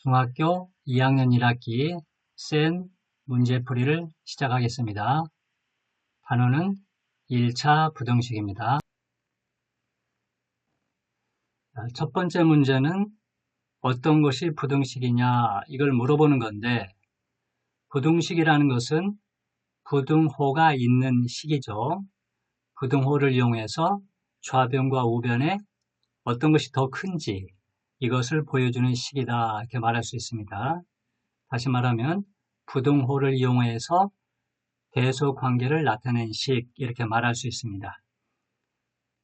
중학교 2학년 1학기 센 문제풀이를 시작하겠습니다. 단어는 1차 부등식입니다. 첫 번째 문제는 어떤 것이 부등식이냐 이걸 물어보는 건데, 부등식이라는 것은 부등호가 있는 식이죠. 부등호를 이용해서 좌변과 우변에 어떤 것이 더 큰지 이것을 보여주는 식이다 이렇게 말할 수 있습니다. 다시 말하면 부등호를 이용해서 대소 관계를 나타낸 식 이렇게 말할 수 있습니다.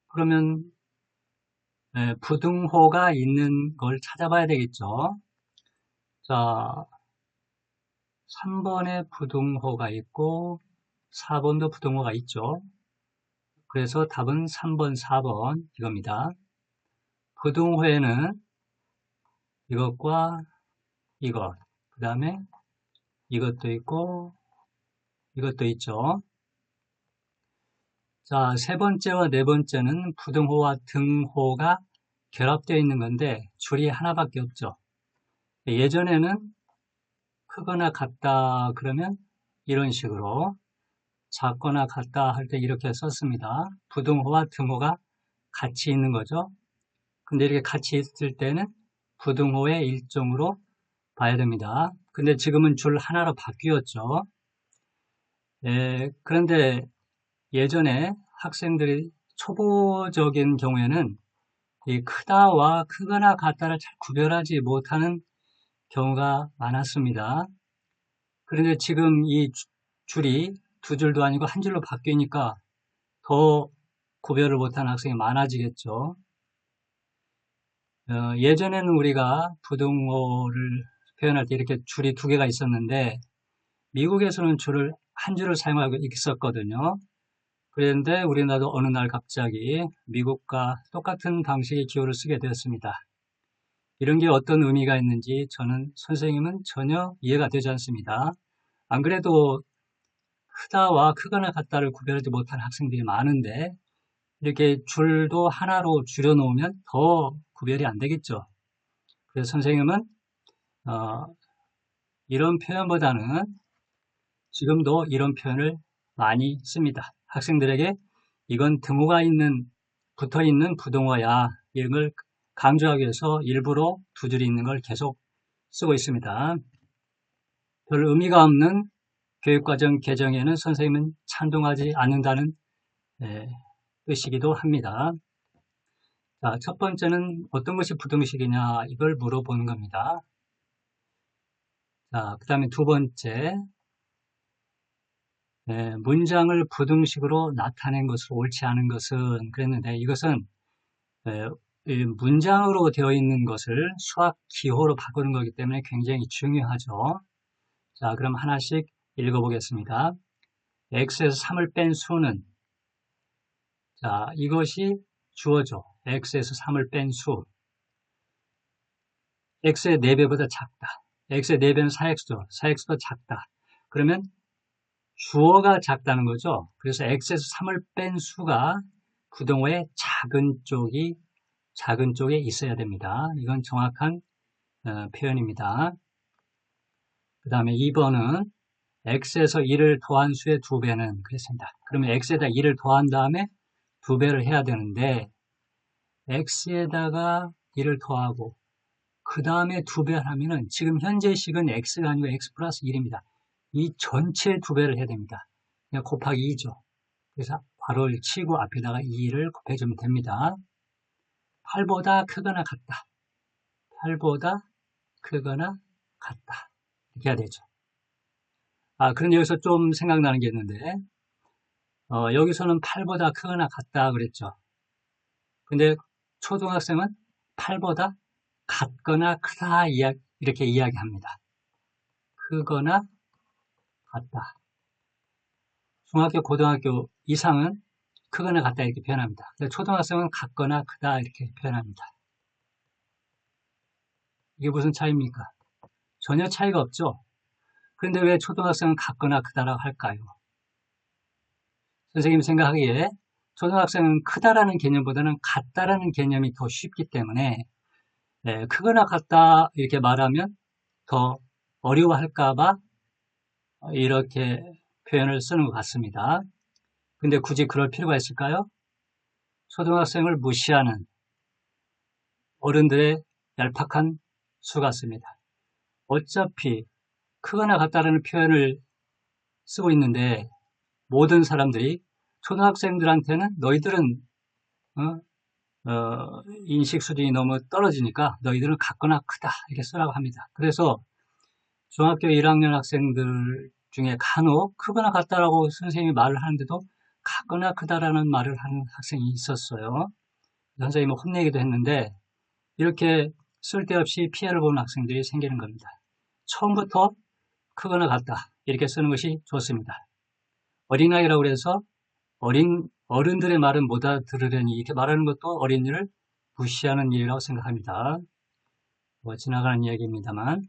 그러면 부등호가 있는 걸 찾아봐야 되겠죠. 자, 3번에 부등호가 있고 4번도 부등호가 있죠. 그래서 답은 3번, 4번 이겁니다. 부등호에는 이것과 이것, 그 다음에 이것도 있고 이것도 있죠. 자, 세 번째와 네 번째는 부등호와 등호가 결합되어 있는 건데 줄이 하나밖에 없죠. 예전에는 크거나 같다 그러면 이런 식으로, 작거나 같다 할 때 이렇게 썼습니다. 부등호와 등호가 같이 있는 거죠. 근데 이렇게 같이 있을 때는 부등호의 일종으로 봐야 됩니다. 근데 지금은 줄 하나로 바뀌었죠. 그런데 예전에 학생들이 초보적인 경우에는 이 크다와 크거나 같다를 잘 구별하지 못하는 경우가 많았습니다. 그런데 지금 이 줄이 두 줄도 아니고 한 줄로 바뀌니까 더 구별을 못하는 학생이 많아지겠죠. 예전에는 우리가 부등호를 표현할 때 이렇게 줄이 두 개가 있었는데 미국에서는 줄을 한 줄을 사용하고 있었거든요. 그런데 우리나라도 어느 날 갑자기 미국과 똑같은 방식의 기호를 쓰게 되었습니다. 이런 게 어떤 의미가 있는지 선생님은 전혀 이해가 되지 않습니다. 안 그래도 크다와 크거나 같다를 구별하지 못하는 학생들이 많은데 이렇게 줄도 하나로 줄여 놓으면 더 구별이 안 되겠죠. 그래서 선생님은 이런 표현보다는 지금도 이런 표현을 많이 씁니다. 학생들에게 이건 등호가 붙어 있는 부등호야, 이런 걸 강조하기 위해서 일부러 두 줄이 있는 걸 계속 쓰고 있습니다. 별 의미가 없는 교육과정 개정에는 선생님은 찬동하지 않는다는 뜻이기도 합니다. 자, 첫 번째는 어떤 것이 부등식이냐 이걸 물어보는 겁니다. 자, 그 다음에 두 번째, 문장을 부등식으로 나타낸 것으로 옳지 않은 것은 그랬는데, 이것은 문장으로 되어 있는 것을 수학 기호로 바꾸는 거기 때문에 굉장히 중요하죠. 자, 그럼 하나씩 읽어보겠습니다. x에서 3을 뺀 수는, 자, 이것이 주어죠. x에서 3을 뺀 수. x의 4배보다 작다. x의 4배는 4x죠. 4x보다 작다. 그러면 주어가 작다는 거죠. 그래서 x에서 3을 뺀 수가 부등호의 작은 쪽에 있어야 됩니다. 이건 정확한 표현입니다. 그 다음에 2번은 x에서 1을 더한 수의 2배는 그랬습니다. 그러면 x에다 1을 더한 다음에 2배를 해야 되는데 x에다가 1을 더하고 그 다음에 2배를 하면은 지금 현재식은 x가 아니고 x 플러스 1입니다. 이 전체 2배를 해야 됩니다. 그냥 곱하기 2죠. 그래서 괄호를 치고 앞에다가 2를 곱해주면 됩니다. 8보다 크거나 같다. 8보다 크거나 같다. 이렇게 해야 되죠. 그런데 여기서 좀 생각나는 게 있는데, 여기서는 8보다 크거나 같다 그랬죠. 근데 초등학생은 8보다 같거나 크다 이렇게 이야기합니다. 크거나 같다. 중학교, 고등학교 이상은 크거나 같다 이렇게 표현합니다. 초등학생은 같거나 크다 이렇게 표현합니다. 이게 무슨 차이입니까? 전혀 차이가 없죠. 그런데 왜 초등학생은 같거나 크다라고 할까요? 선생님 생각하기에 초등학생은 크다라는 개념보다는 같다라는 개념이 더 쉽기 때문에 크거나 같다 이렇게 말하면 더 어려워할까봐 이렇게 표현을 쓰는 것 같습니다. 근데 굳이 그럴 필요가 있을까요? 초등학생을 무시하는 어른들의 얄팍한 수 같습니다. 어차피 크거나 같다라는 표현을 쓰고 있는데 모든 사람들이 초등학생들한테는 너희들은 인식 수준이 너무 떨어지니까 너희들은 같거나 크다 이렇게 쓰라고 합니다. 그래서 중학교 1학년 학생들 중에 간혹 크거나 같다라고 선생님이 말을 하는데도 같거나 크다라는 말을 하는 학생이 있었어요. 선생님은 혼내기도 했는데 이렇게 쓸데없이 피해를 보는 학생들이 생기는 겁니다. 처음부터 크거나 같다 이렇게 쓰는 것이 좋습니다. 어린아이라고 해서 어른들의 말은 못 알아들으려니 이렇게 말하는 것도 어린이를 무시하는 일이라고 생각합니다. 지나가는 이야기입니다만.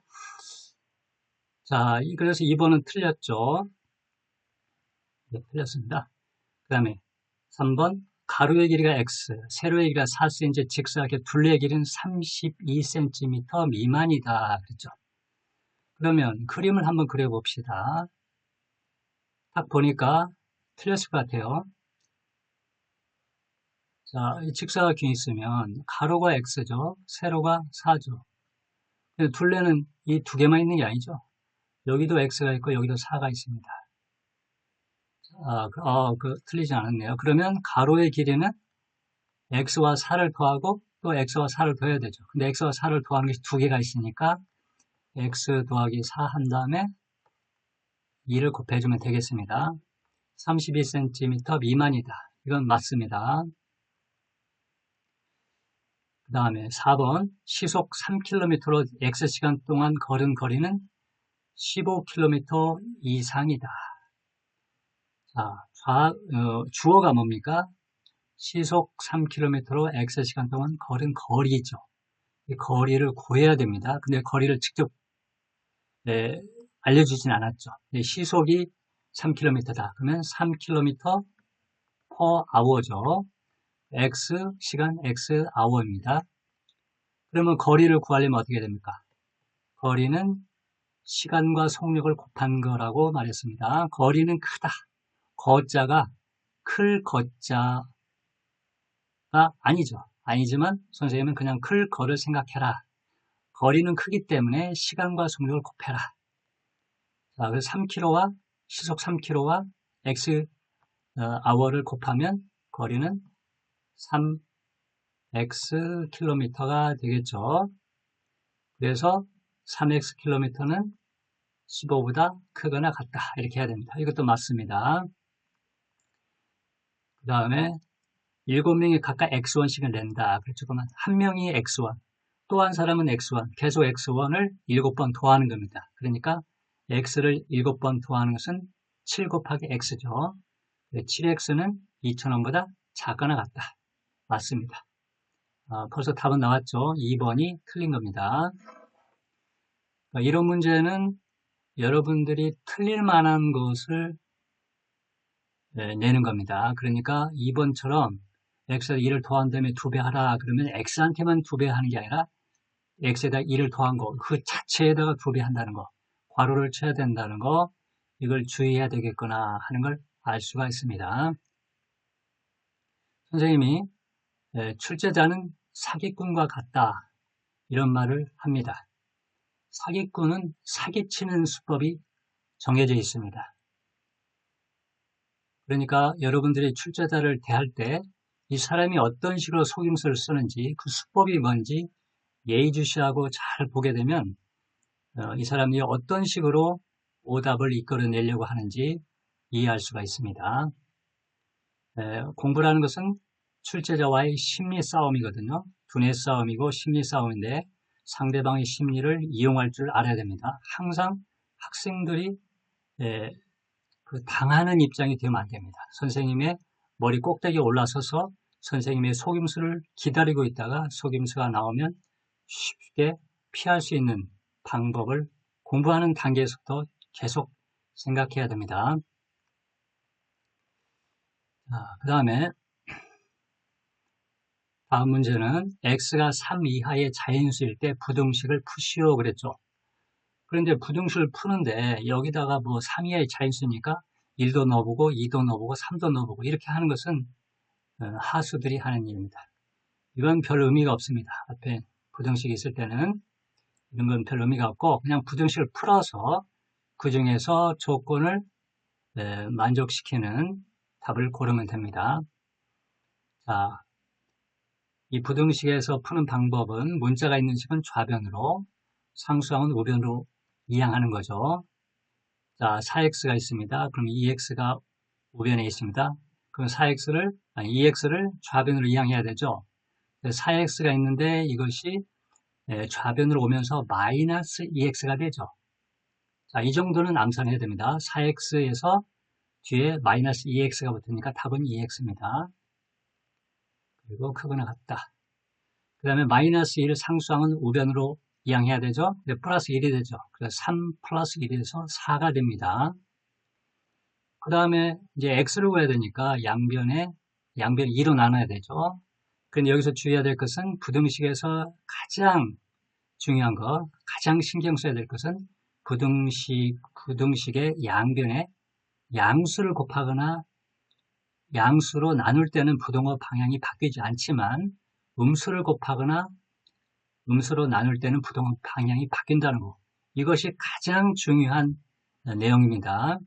자, 그래서 2번은 틀렸죠. 네, 틀렸습니다. 그 다음에 3번 가로의 길이가 x, 세로의 길이가 4cm, 직사각의 둘레의 길이는 32cm 미만이다. 그랬죠. 그러면 그림을 한번 그려봅시다. 딱 보니까 틀렸을 것 같아요. 자, 이 직사각형이 있으면 가로가 x죠. 세로가 4죠. 둘레는 이 두 개만 있는 게 아니죠. 여기도 x가 있고 여기도 4가 있습니다. 틀리지 않았네요. 그러면 가로의 길이는 x와 4를 더하고 또 x와 4를 더해야 되죠. 근데 x와 4를 더하는 것이 두 개가 있으니까 x 더하기 4 한 다음에 2를 곱해주면 되겠습니다. 32cm 미만이다. 이건 맞습니다. 그 다음에 4번 시속 3km로 x시간 동안 걸은 거리는 15km 이상이다. 자, 주어가 뭡니까? 시속 3km로 x시간 동안 걸은 거리죠. 이 거리를 구해야 됩니다. 근데 거리를 직접 알려주진 않았죠. 시속이 3km다. 그러면 3km per hour죠. x 시간 x hour입니다. 그러면 거리를 구하려면 어떻게 됩니까? 거리는 시간과 속력을 곱한 거라고 말했습니다. 거리는 크다. 거자가 클 거자가 아니죠. 아니지만 선생님은 그냥 클 거를 생각해라. 거리는 크기 때문에 시간과 속력을 곱해라. 자, 그래서 3km와 시속 3km와 x hour를 곱하면 거리는 3x 킬로미터가 되겠죠. 그래서 3x 킬로미터는 15보다 크거나 같다. 이렇게 해야 됩니다. 이것도 맞습니다. 그 다음에 7명이 각각 x1씩을 낸다. 그렇죠. 그러면 한 명이 x1, 또 한 사람은 x1, 계속 x1을 7번 더하는 겁니다. 그러니까 x를 7번 더하는 것은 7 곱하기 x죠. 7x는 2,000원보다 작거나 같다. 맞습니다. 벌써 답은 나왔죠. 2번이 틀린 겁니다. 이런 문제는 여러분들이 틀릴 만한 것을 내는 겁니다. 그러니까 2번처럼 x에다 2를 더한 다음에 2배 하라. 그러면 x한테만 2배 하는 게 아니라 x에다 2를 더한 거, 그 자체에다가 2배 한다는 거, 괄호를 쳐야 된다는 거, 이걸 주의해야 되겠구나 하는 걸 알 수가 있습니다. 선생님이 출제자는 사기꾼과 같다 이런 말을 합니다. 사기꾼은 사기치는 수법이 정해져 있습니다. 그러니까 여러분들이 출제자를 대할 때 이 사람이 어떤 식으로 속임수를 쓰는지 그 수법이 뭔지 예의주시하고 잘 보게 되면 이 사람이 어떤 식으로 오답을 이끌어내려고 하는지 이해할 수가 있습니다. 공부라는 것은 출제자와의 심리 싸움이거든요. 두뇌 싸움이고 심리 싸움인데 상대방의 심리를 이용할 줄 알아야 됩니다. 항상 학생들이 당하는 입장이 되면 안 됩니다. 선생님의 머리 꼭대기에 올라서서 선생님의 속임수를 기다리고 있다가 속임수가 나오면 쉽게 피할 수 있는 방법을 공부하는 단계에서부터 계속 생각해야 됩니다. 그 다음에 다음 문제는 x가 3 이하의 자연수일 때 부등식을 푸시오 그랬죠. 그런데 부등식을 푸는데 여기다가 뭐 3 이하의 자인수니까 1도 넣어보고 2도 넣어보고 3도 넣어보고 이렇게 하는 것은 하수들이 하는 일입니다. 이건 별 의미가 없습니다. 앞에 부등식이 있을 때는 이런 건 별 의미가 없고 그냥 부등식을 풀어서 그 중에서 조건을 만족시키는 답을 고르면 됩니다. 자, 이 부등식에서 푸는 방법은 문자가 있는 식은 좌변으로, 상수항은 우변으로 이항하는 거죠. 자, 4x가 있습니다. 그럼 2x가 우변에 있습니다. 그럼 2x를 좌변으로 이항해야 되죠. 4x가 있는데 이것이 좌변으로 오면서 마이너스 2x가 되죠. 자, 이 정도는 암산해야 됩니다. 4x에서 뒤에 마이너스 2x가 붙으니까 답은 2x입니다. 그리고 크거나 같다. 그 다음에 마이너스 1 상수항은 우변으로 이항해야 되죠. 플러스 1이 되죠. 그래서 3 플러스 1이 돼서 4가 됩니다. 그 다음에 이제 x를 구해야 되니까 양변 2로 나눠야 되죠. 근데 여기서 주의해야 될 것은 부등식에서 가장 중요한 거, 가장 신경 써야 될 것은 부등식의 양변에 양수를 곱하거나 양수로 나눌 때는 부등호 방향이 바뀌지 않지만 음수를 곱하거나 음수로 나눌 때는 부등호 방향이 바뀐다는 거. 이것이 가장 중요한 내용입니다.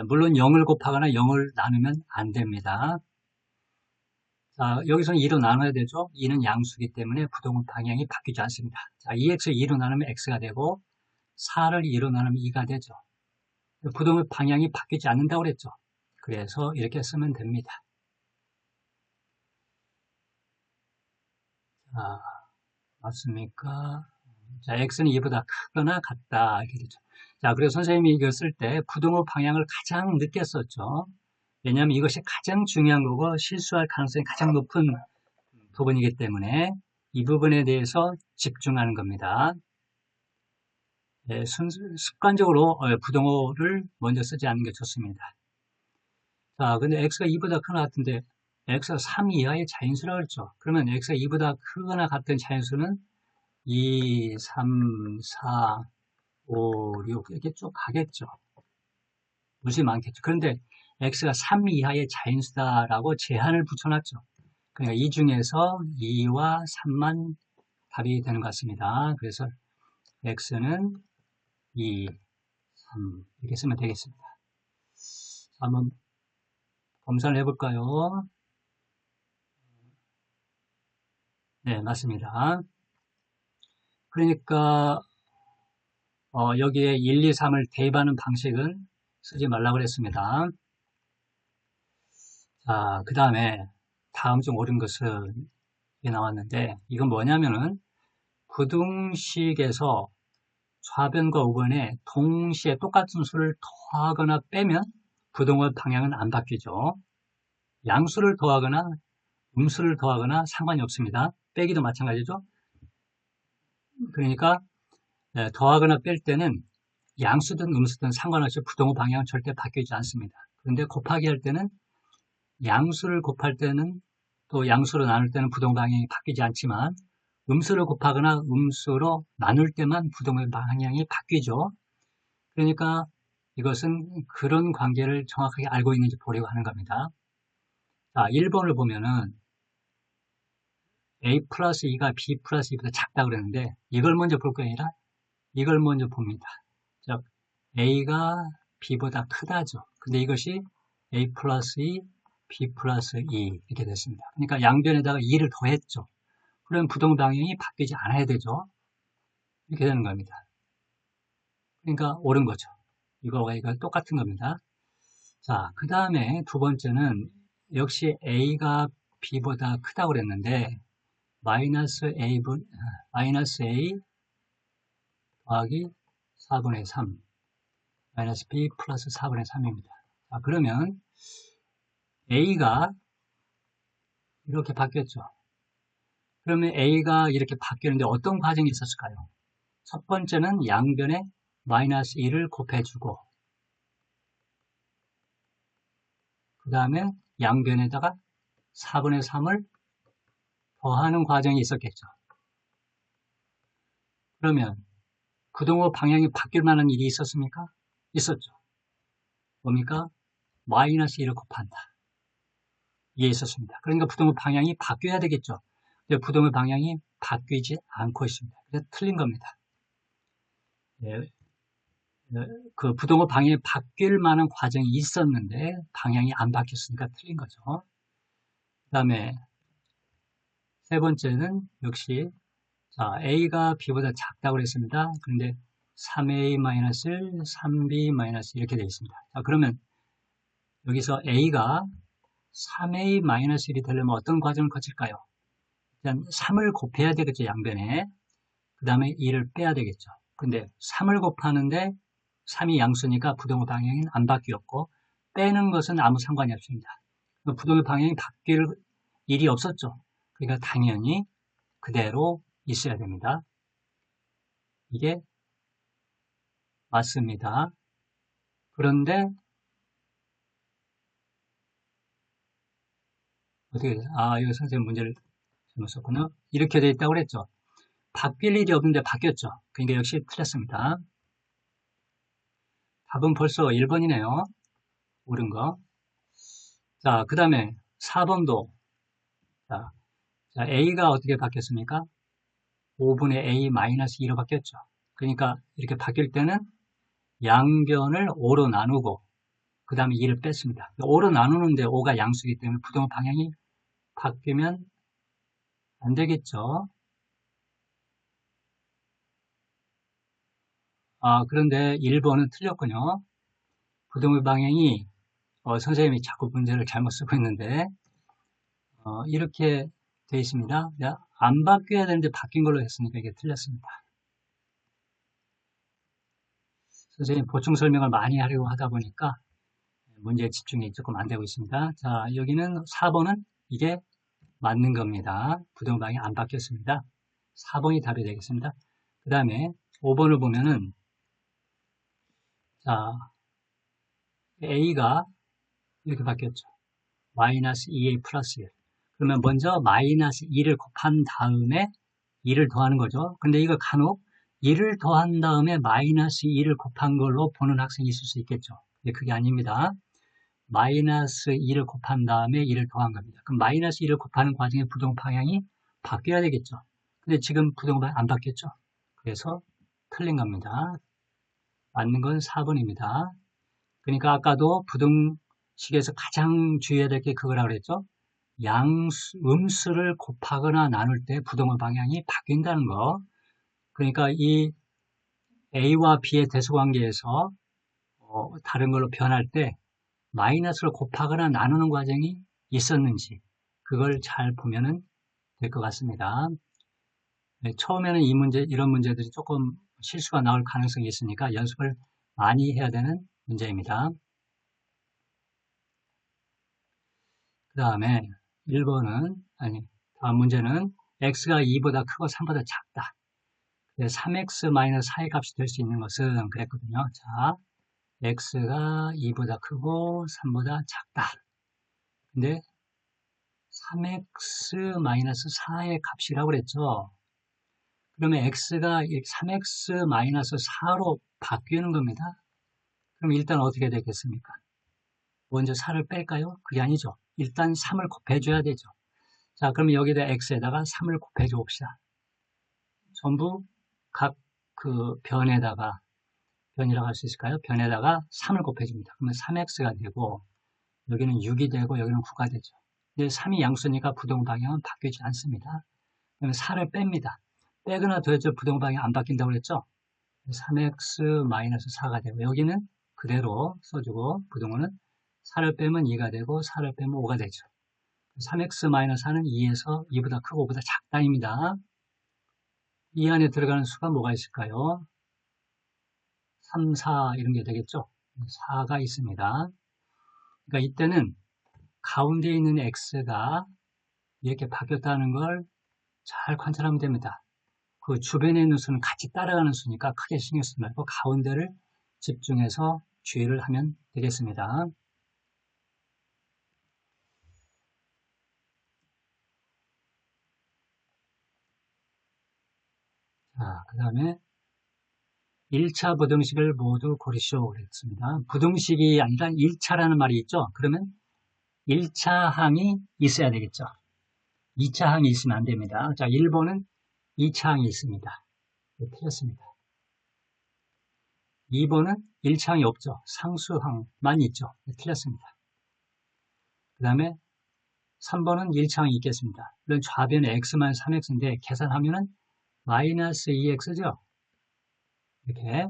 물론 0을 곱하거나 0을 나누면 안 됩니다. 자, 여기서는 2로 나눠야 되죠. 2는 양수이기 때문에 부등호 방향이 바뀌지 않습니다. 자, 2x를 2로 나누면 x가 되고 4를 2로 나누면 2가 되죠. 부등호 방향이 바뀌지 않는다고 그랬죠. 그래서 이렇게 쓰면 됩니다. 자, 맞습니까? 자, x는 2보다 크거나 같다. 이렇게 되죠. 자, 그래서 선생님이 이걸 쓸 때 부등호 방향을 가장 늦게 썼죠. 왜냐하면 이것이 가장 중요한 거고 실수할 가능성이 가장 높은 부분이기 때문에 이 부분에 대해서 집중하는 겁니다. 네, 습관적으로 부등호를 먼저 쓰지 않는 게 좋습니다. 자, 근데 x가 2보다 크거나 같은데 x가 3 이하의 자인수라고 했죠. 그러면 x가 2보다 크거나 같은 자인수는 2, 3, 4, 5, 6 이렇게 쭉 가겠죠. 무지 많겠죠. 그런데 x가 3 이하의 자인수다라고 제한을 붙여놨죠. 그러니까 이 중에서 2와 3만 답이 되는 것 같습니다. 그래서 x는 2, 3 이렇게 쓰면 되겠습니다. 한번 검사를 해볼까요? 네, 맞습니다. 그러니까 여기에 1, 2, 3을 대입하는 방식은 쓰지 말라고 그랬습니다. 자, 그 다음에 다음 중 옳은 것은 이게 나왔는데 이건 뭐냐면은 부등식에서 좌변과 우변에 동시에 똑같은 수를 더하거나 빼면 부등호 방향은 안 바뀌죠. 양수를 더하거나 음수를 더하거나 상관이 없습니다. 빼기도 마찬가지죠. 그러니까 더하거나 뺄 때는 양수든 음수든 상관없이 부등호 방향은 절대 바뀌지 않습니다. 그런데 곱하기 할 때는 양수를 곱할 때는 또 양수로 나눌 때는 부등호 방향이 바뀌지 않지만 음수를 곱하거나 음수로 나눌 때만 부등호 방향이 바뀌죠. 그러니까 이것은 그런 관계를 정확하게 알고 있는지 보려고 하는 겁니다. 자, 1번을 보면은 A 플러스 2가 B 플러스 2보다 작다고 그랬는데 이걸 먼저 볼 게 아니라 이걸 먼저 봅니다. 즉 A가 B보다 크다죠. 근데 이것이 A 플러스 2, B 플러스 2 이렇게 됐습니다. 그러니까 양변에다가 2를 더했죠. 그러면 부등 방향이 바뀌지 않아야 되죠. 이렇게 되는 겁니다. 그러니까 옳은 거죠. 이거와 이거 똑같은 겁니다. 자, 그 다음에 두 번째는 역시 A가 B보다 크다고 그랬는데 마이너스 A 더하기 4분의 3 마이너스 B 플러스 4분의 3입니다. 자, 그러면 A가 이렇게 바뀌었죠. 그러면 A가 이렇게 바뀌었는데 어떤 과정이 있었을까요? 첫 번째는 양변에 마이너스 1을 곱해주고 그 다음에 양변에다가 4분의 3을 더하는 과정이 있었겠죠. 그러면 부동호 방향이 바뀔 만한 일이 있었습니까? 있었죠. 뭡니까? 마이너스 1을 곱한다. 이게 있었습니다. 그러니까 부동호 방향이 바뀌어야 되겠죠. 근데 부동호 방향이 바뀌지 않고 있습니다. 그래서 틀린 겁니다. 예, 그 부동호 방향이 바뀔 만한 과정이 있었는데 방향이 안 바뀌었으니까 틀린 거죠. 그 다음에 세 번째는 역시 자, A가 B보다 작다고 그랬습니다. 그런데 3A-1, 3B- 이렇게 되어 있습니다. 자, 그러면 여기서 A가 3A-1이 되려면 어떤 과정을 거칠까요? 일단 3을 곱해야 되겠죠, 양변에. 그 다음에 2를 빼야 되겠죠. 근데 3을 곱하는데 3이 양수니까 부동호 방향은 안 바뀌었고 빼는 것은 아무 상관이 없습니다. 부동호 방향이 바뀔 일이 없었죠. 그러니까 당연히 그대로 있어야 됩니다. 이게 맞습니다. 그런데 어떻게 돼요? 아, 이거 선생님 문제를 잘못 썼구나. 이렇게 돼 있다고 그랬죠. 바뀔 일이 없는데 바뀌었죠. 그러니까 역시 틀렸습니다. 답은 벌써 1번이네요. 옳은 거. 자, 그 다음에 4번도. 자, A가 어떻게 바뀌었습니까? 5분의 A-2로 바뀌었죠. 그러니까 이렇게 바뀔 때는 양변을 5로 나누고 그 다음에 2를 뺐습니다. 5로 나누는데 5가 양수이기 때문에 부동호 방향이 바뀌면 안 되겠죠. 아, 그런데 1번은 틀렸군요. 부동호 방향이 선생님이 자꾸 문제를 잘못 쓰고 있는데 이렇게 되어 있습니다. 안 바뀌어야 되는데 바뀐 걸로 했으니까 이게 틀렸습니다. 선생님 보충 설명을 많이 하려고 하다 보니까 문제에 집중이 조금 안 되고 있습니다. 자, 여기는 4번은 이게 맞는 겁니다. 부동호 방향이 안 바뀌었습니다. 4번이 답이 되겠습니다. 그 다음에 5번을 보면은 자, A가 이렇게 바뀌었죠. 마이너스 2A 플러스 1. 그러면 먼저 마이너스 2를 곱한 다음에 2를 더하는 거죠. 근데 이거 간혹 2를 더한 다음에 마이너스 2를 곱한 걸로 보는 학생이 있을 수 있겠죠. 근데 그게 아닙니다. 마이너스 2를 곱한 다음에 2를 더한 겁니다. 그럼 마이너스 2를 곱하는 과정에 부동 방향이 바뀌어야 되겠죠. 근데 지금 부동 방향 안 바뀌었죠. 그래서 틀린 겁니다. 맞는 건 4번입니다. 그러니까 아까도 부등식에서 가장 주의해야 될 게 그거라고 그랬죠. 음수를 곱하거나 나눌 때 부동의 방향이 바뀐다는 거. 그러니까 이 A와 B의 대수관계에서 다른 걸로 변할 때 마이너스를 곱하거나 나누는 과정이 있었는지 그걸 잘 보면 될 것 같습니다. 네, 처음에는 이런 문제들이 조금 실수가 나올 가능성이 있으니까 연습을 많이 해야 되는 문제입니다. 그 다음에 1번은, 다음 문제는 x가 2보다 크고 3보다 작다. 3x-4의 값이 될 수 있는 것은 그랬거든요. 자, x가 2보다 크고 3보다 작다. 근데 3x-4의 값이라고 그랬죠. 그러면 x가 3x-4로 바뀌는 겁니다. 그럼 일단 어떻게 되겠습니까? 먼저 4를 뺄까요? 그게 아니죠. 일단 3을 곱해줘야 되죠. 자, 그러면 여기다 x에다가 3을 곱해줘 봅시다. 전부 각 그 변이라고 할 수 있을까요? 변에다가 3을 곱해줍니다. 그러면 3x가 되고 여기는 6이 되고 여기는 9가 되죠. 근데 3이 양수니까 부동 방향은 바뀌지 않습니다. 그러면 4를 뺍니다. 빼거나 더해져 부동 방향 안 바뀐다고 그랬죠? 3x-4가 되고 여기는 그대로 써주고 부동호는 4를 빼면 2가 되고 4를 빼면 5가 되죠. 3x-4는 2에서 2보다 크고 5보다 작다입니다. 이 안에 들어가는 수가 뭐가 있을까요? 3, 4 이런 게 되겠죠? 4가 있습니다. 그러니까 이때는 가운데 있는 x가 이렇게 바뀌었다는 걸 잘 관찰하면 됩니다. 그 주변에 있는 수는 같이 따라가는 수니까 크게 신경 쓰지 말고 가운데를 집중해서 주의를 하면 되겠습니다. 자, 그 다음에 1차 부등식을 모두 고르시오 그랬습니다. 부등식이 아니라 1차라는 말이 있죠. 그러면 1차 항이 있어야 되겠죠. 2차 항이 있으면 안 됩니다. 자, 1번은 2차 항이 있습니다. 네, 틀렸습니다. 2번은 1차 항이 없죠. 상수항만 있죠. 네, 틀렸습니다. 그 다음에 3번은 1차 항이 있겠습니다. 물론 좌변에 x-3x인데 계산하면은 마이너스 2x죠. 이렇게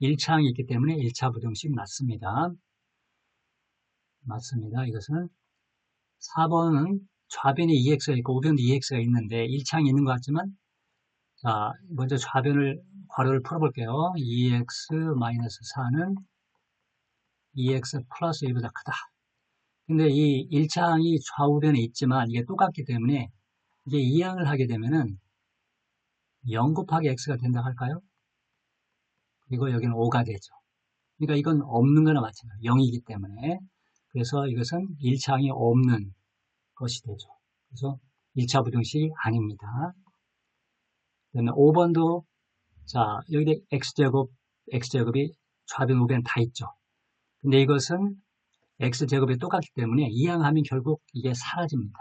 1차 항이 있기 때문에 1차 부등식 맞습니다. 맞습니다. 이것은 4번은 좌변에 2x가 있고 우변에 2x가 있는데 1차 항이 있는 것 같지만 자, 먼저 좌변을 괄호를 풀어볼게요. 2x-4는 2x 플러스 1보다 크다. 근데 이 1차 항이 좌우변에 있지만 이게 똑같기 때문에 이제 2항을 하게 되면은 0 곱하기 x가 된다 할까요? 그리고 여기는 5가 되죠. 그러니까 이건 없는 거나 마찬가지예요. 0이기 때문에. 그래서 이것은 1차 항이 없는 것이 되죠. 그래서 1차 부등식이 아닙니다. 그 다음에 5번도 자, 여기 x제곱이 좌변, 우변 다 있죠. 근데 이것은 x제곱이 똑같기 때문에 이항하면 결국 이게 사라집니다.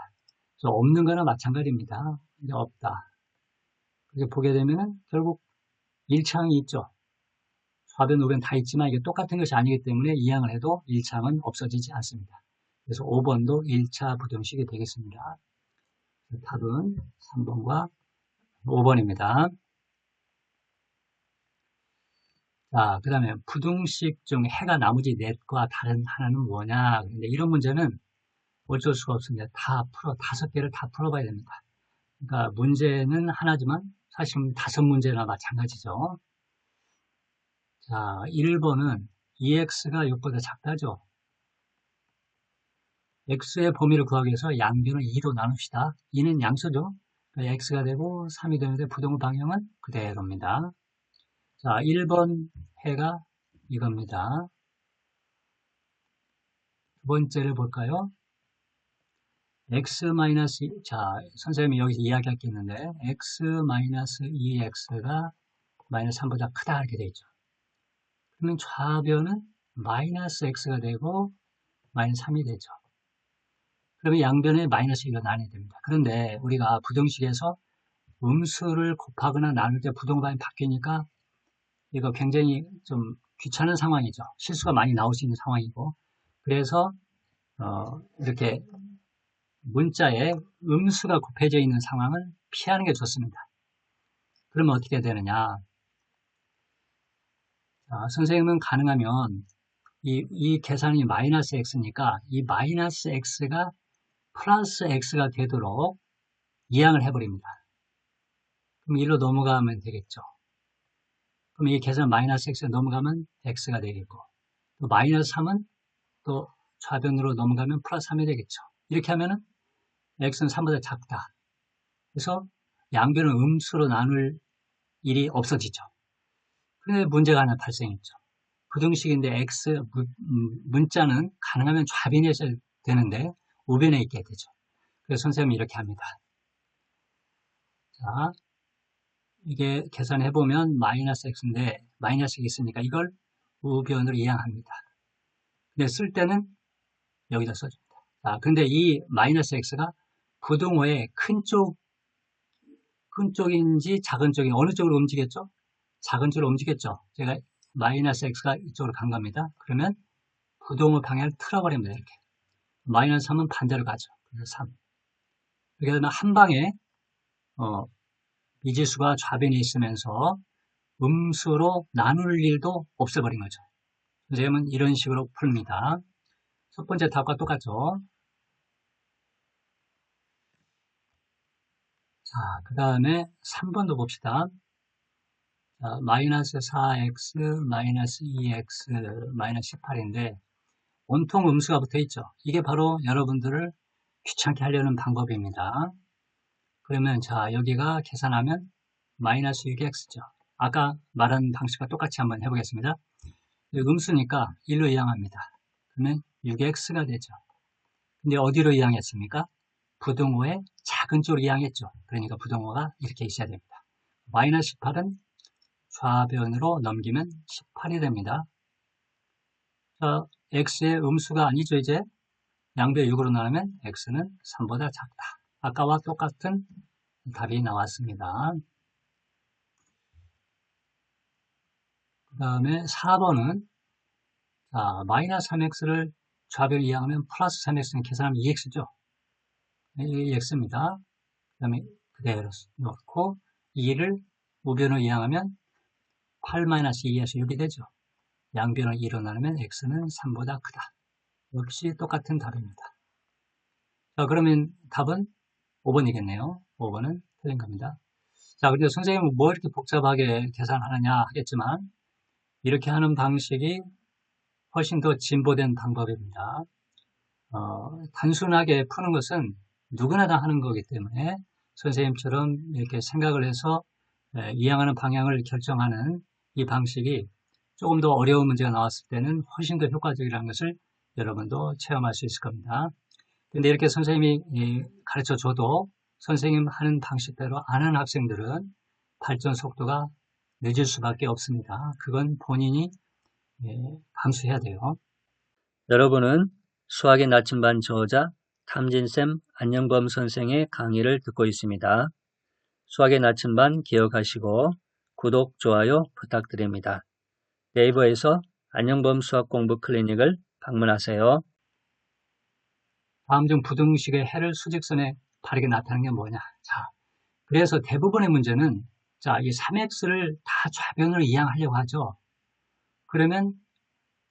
그래서 없는 거나 마찬가지입니다. 이제 없다. 그래서 보게 되면은 결국 1차항이 있죠. 좌변, 우변 다 있지만 이게 똑같은 것이 아니기 때문에 이항을 해도 1차항은 없어지지 않습니다. 그래서 5번도 1차 부등식이 되겠습니다. 답은 3번과 5번입니다. 자, 그 다음에 부등식 중 해가 나머지 넷과 다른 하나는 뭐냐? 근데 이런 문제는 어쩔 수가 없습니다. 다섯 개를 다 풀어봐야 됩니다. 그러니까 문제는 하나지만 사실 5문제나 마찬가지죠. 자, 1번은 2x가 6보다 작다죠. x의 범위를 구하기 위해서 양변을 2로 나눕시다. 2는 양수죠. 그러니까 x가 되고 3이 되는데 부등호 방향은 그대로입니다. 자, 1번 해가 이겁니다. 두 번째를 볼까요? 자, 선생님이 여기서 이야기할 게 있는데 x-2x가 마이너스 3보다 크다 이렇게 되어 있죠. 그러면 좌변은 마이너스 x가 되고 마이너스 3이 되죠. 그러면 양변에 마이너스 1로 나눠야 됩니다. 그런데 우리가 부등식에서 음수를 곱하거나 나눌 때 부등호방이 바뀌니까 이거 굉장히 좀 귀찮은 상황이죠. 실수가 많이 나올 수 있는 상황이고 그래서 이렇게 문자에 음수가 곱해져 있는 상황을 피하는 게 좋습니다. 그러면 어떻게 되느냐? 자, 선생님은 가능하면 이 계산이 마이너스 x니까 이 마이너스 x가 플러스 x가 되도록 이항을 해버립니다. 그럼 1로 넘어가면 되겠죠. 그럼 이 계산 마이너스 x가 넘어가면 x가 되겠고 또 마이너스 3은 또 좌변으로 넘어가면 플러스 3이 되겠죠. 이렇게 하면은 x는 3보다 작다. 그래서 양변을 음수로 나눌 일이 없어지죠. 그런데 문제가 하나 발생했죠. 부등식인데 문자는 가능하면 좌변에 있어야 되는데 우변에 있게 되죠. 그래서 선생님이 이렇게 합니다. 자, 이게 계산해보면 마이너스 x인데 마이너스 x가 있으니까 이걸 우변으로 이항합니다. 근데 쓸 때는 여기다 써줍니다. 자, 근데 이 마이너스 x가 부등호의 큰 쪽인지 작은 쪽인지 어느 쪽으로 움직였죠? 작은 쪽으로 움직였죠. 제가 마이너스 x가 이쪽으로 간 겁니다. 그러면 부등호 방향을 틀어버립니다. 이렇게. 마이너스 3은 반대로 가죠. 그래서 3. 이렇게 되면 한 방에 미지수가 좌변에 있으면서 음수로 나눌 일도 없애버린 거죠. 선생님은 이런 식으로 풉니다. 첫 번째 답과 똑같죠. 자, 그 다음에 3번도 봅시다. 자, 마이너스 4x, 마이너스 2x, 마이너스 18인데 온통 음수가 붙어 있죠. 이게 바로 여러분들을 귀찮게 하려는 방법입니다. 그러면 자, 여기가 계산하면 마이너스 6x죠. 아까 말한 방식과 똑같이 한번 해보겠습니다. 음수니까 1로 이항합니다. 그러면 6x가 되죠. 근데 어디로 이항했습니까? 부등호의 작은 쪽으로 이항했죠. 그러니까 부등호가 이렇게 있어야 됩니다. 마이너스 18은 좌변으로 넘기면 18이 됩니다. 자, x의 음수가 아니죠, 이제. 양변 6으로 나누면 x는 3보다 작다. 아까와 똑같은 답이 나왔습니다. 그 다음에 4번은 마이너스 3x를 좌변 이항하면 플러스 3x는 계산하면 2x죠. 이 x입니다. 그 다음에 그대로 넣고 2를 우변으로 이항하면 8-2에서 6이 되죠. 양변을 2로 나누면 x는 3보다 크다. 역시 똑같은 답입니다. 자, 그러면 답은 5번이겠네요. 5번은 틀린 겁니다. 자, 근데 선생님은 뭐 이렇게 복잡하게 계산하느냐 하겠지만 이렇게 하는 방식이 훨씬 더 진보된 방법입니다. 단순하게 푸는 것은 누구나 다 하는 거기 때문에 선생님처럼 이렇게 생각을 해서 이해하는 방향을 결정하는 이 방식이 조금 더 어려운 문제가 나왔을 때는 훨씬 더 효과적이라는 것을 여러분도 체험할 수 있을 겁니다. 근데 이렇게 선생님이 가르쳐 줘도 선생님 하는 방식대로 안 하는 학생들은 발전 속도가 늦을 수밖에 없습니다. 그건 본인이 감수해야 돼요. 여러분은 수학의 나침반 저자 탐진쌤 안녕범 선생의 강의를 듣고 있습니다. 수학의 나침반 기억하시고 구독, 좋아요 부탁드립니다. 네이버에서 안녕범 수학공부 클리닉을 방문하세요. 다음 중 부등식의 해를 수직선에 바르게 나타내는 게 뭐냐. 자, 그래서 대부분의 문제는 이 3x를 다 좌변으로 이항하려고 하죠. 그러면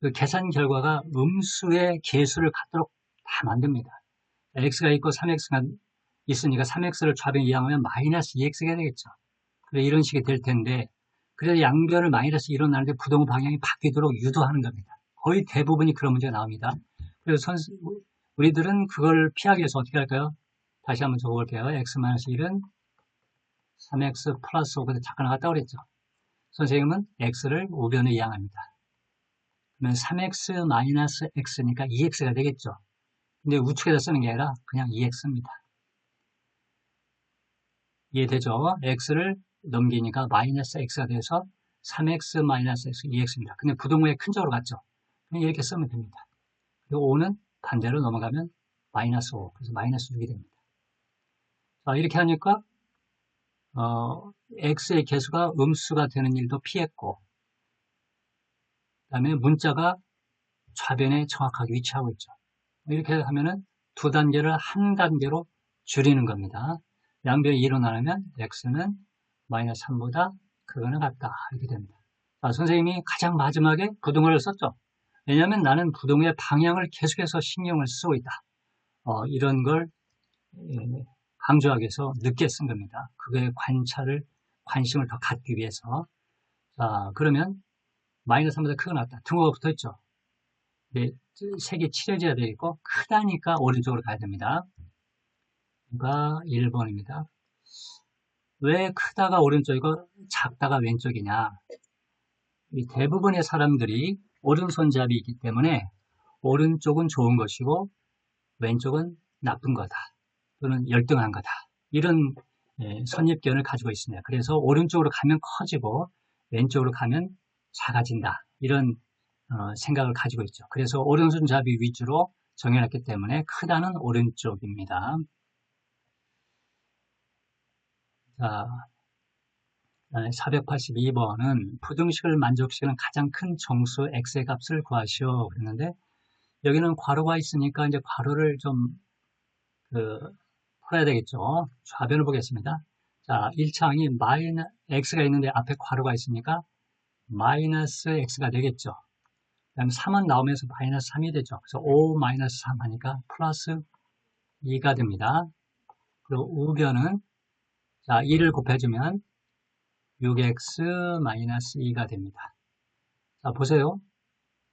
그 계산 결과가 음수의 개수를 갖도록 다 만듭니다. x가 있고 3x가 있으니까 3x를 좌변 이항하면 마이너스 2x가 되겠죠. 그래 이런 식이 될 텐데 그래서 양변을 마이너스 2로 나누는데 부등호 방향이 바뀌도록 유도하는 겁니다. 거의 대부분이 그런 문제가 나옵니다. 그래서 우리들은 그걸 피하기 위해서 어떻게 할까요? 다시 한번 적어볼게요. x-1은 3x 플러스 5, 근데 잠깐 나갔다 그랬죠. 선생님은 x를 우변에 이항합니다. 그러면 3x 마이너스 x니까 2x가 되겠죠. 근데 우측에다 쓰는 게 아니라 그냥 2x입니다. 이해되죠? x를 넘기니까 마이너스 x가 돼서 3x 마이너스 x 2x입니다. 근데 부등호의 큰 쪽으로 갔죠. 그냥 이렇게 쓰면 됩니다. 그리고 5는 반대로 넘어가면 마이너스 5, 그래서 마이너스 6이 됩니다. 자, 이렇게 하니까 x의 개수가 음수가 되는 일도 피했고 그 다음에 문자가 좌변에 정확하게 위치하고 있죠. 이렇게 하면은 두 단계를 한 단계로 줄이는 겁니다. 양변 2로 나누면 x는 마이너스 3보다 크거나 같다. 이렇게 됩니다. 자, 선생님이 가장 마지막에 부등호를 썼죠. 왜냐하면 나는 부등호의 방향을 계속해서 신경을 쓰고 있다. 이런 걸 강조하기 위해서 늦게 쓴 겁니다. 그거의 관심을 더 갖기 위해서. 자, 그러면 마이너스 3보다 크거나 같다. 등호가 붙어 있죠. 색이 칠해져야 되겠고 크다니까 오른쪽으로 가야 됩니다. 가 1번입니다. 왜 크다가 오른쪽이고 작다가 왼쪽이냐. 대부분의 사람들이 오른손잡이 있기 때문에 오른쪽은 좋은 것이고 왼쪽은 나쁜 거다. 또는 열등한 거다. 이런 선입견을 가지고 있습니다. 그래서 오른쪽으로 가면 커지고 왼쪽으로 가면 작아진다. 이런 생각을 가지고 있죠. 그래서 오른손잡이 위주로 정해놨기 때문에 크다는 오른쪽입니다. 자, 482번은 부등식을 만족시키는 가장 큰 정수 x의 값을 구하시오. 그랬는데 여기는 괄호가 있으니까 이제 괄호를 좀 풀어야 되겠죠. 좌변을 보겠습니다. 자, 1차항이 x가 있는데 앞에 괄호가 있으니까 마이너스 x가 되겠죠. 그 다음에 3은 나오면서 마이너스 3이 되죠. 그래서 5 마이너스 3 하니까 플러스 2가 됩니다. 그리고 우변은 2를 곱해주면 6x 마이너스 2가 됩니다. 자, 보세요.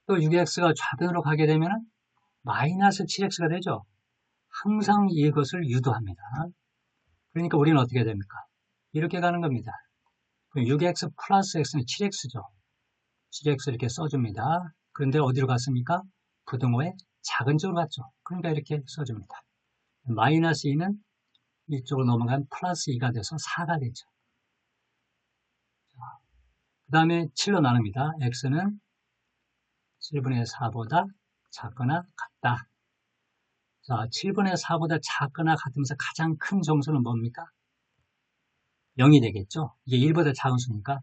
또 6x가 좌변으로 가게 되면 마이너스 7x가 되죠. 항상 이것을 유도합니다. 그러니까 우리는 어떻게 해야 됩니까? 이렇게 가는 겁니다. 6x 플러스 x는 7x죠. 7x 이렇게 써줍니다. 그런데 어디로 갔습니까? 부등호의 작은 쪽으로 갔죠. 그러니까 이렇게 써줍니다. 마이너스 2는 이쪽으로 넘어가면 플러스 2가 돼서 4가 되죠. 다음에 7로 나눕니다. x는 7분의 4보다 작거나 같다. 자, 7분의 4보다 작거나 같으면서 가장 큰 정수는 뭡니까? 0이 되겠죠? 이게 1보다 작은 수니까.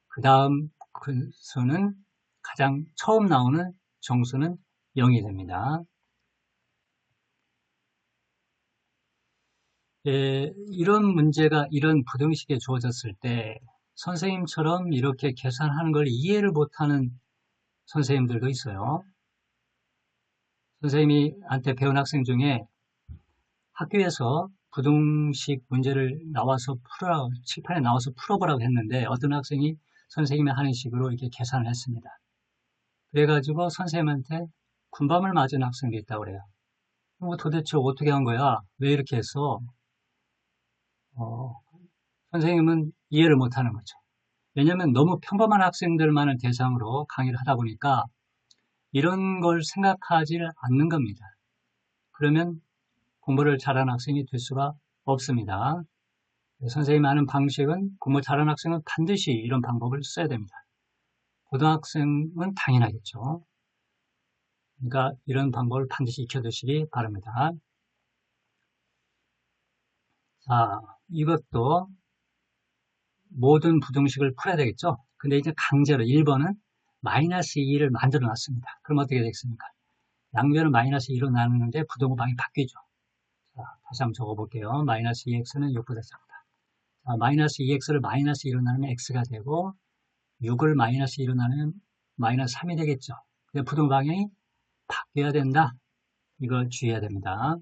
그 다음 그 수는 가장 처음 나오는 정수는 0이 됩니다. 이런 문제가 이런 부등식에 주어졌을 때 선생님처럼 이렇게 계산하는 걸 이해를 못하는 선생님들도 있어요. 선생님한테 배운 학생 중에 학교에서 부등식 문제를 나와서 칠판에 나와서 풀어보라고 했는데 어떤 학생이 선생님이 하는 식으로 이렇게 계산을 했습니다. 그래가지고 선생님한테 군밤을 맞은 학생도 있다고 그래요. 도대체 어떻게 한 거야? 왜 이렇게 했어? 선생님은 이해를 못하는 거죠. 왜냐하면 너무 평범한 학생들만을 대상으로 강의를 하다 보니까 이런 걸 생각하지 않는 겁니다. 그러면 공부를 잘하는 학생이 될 수가 없습니다. 선생님이 하는 방식은 공부 잘하는 학생은 반드시 이런 방법을 써야 됩니다. 고등학생은 당연하겠죠. 그러니까 이런 방법을 반드시 익혀두시기 바랍니다. 자, 이것도 모든 부등식을 풀어야 되겠죠. 근데 이제 강제로 1번은 마이너스 2를 만들어 놨습니다. 그럼 어떻게 되겠습니까? 양변을 마이너스 2로 나누는데 부등호방이 바뀌죠. 자, 다시 한번 적어볼게요. 마이너스 2x는 6보다 작다. 자, 마이너스 2x를 마이너스 2로 나누면 x가 되고 6을 마이너스 2로 나누면 마이너스 3이 되겠죠. 근데 부등호방이 바뀌어야 된다. 이걸 주의해야 됩니다.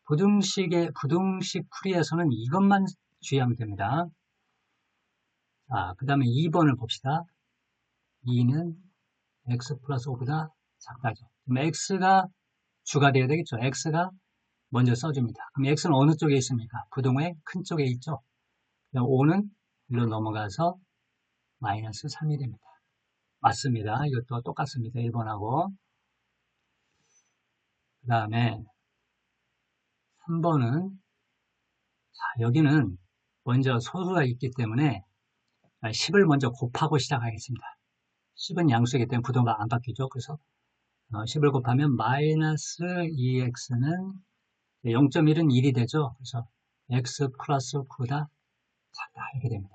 부등식 풀이에서는 이것만 주의하면 됩니다. 자, 그 다음에 2번을 봅시다. 2는 x 플러스 5보다 작다죠. 그럼 x가 주가 되어야 되겠죠. x가 먼저 써줍니다. 그럼 x는 어느 쪽에 있습니까? 부등호의 큰 쪽에 있죠. 5는 일로 넘어가서 마이너스 3이 됩니다. 맞습니다. 이것도 똑같습니다. 1번하고. 그 다음에 3번은 자, 여기는 먼저 소수가 있기 때문에 10을 먼저 곱하고 시작하겠습니다. 10은 양수이기 때문에 부등호가 안 바뀌죠. 그래서 10을 곱하면 마이너스 2x는 0.1은 1이 되죠. 그래서 x 플러스 9보다 작다 이렇게 됩니다.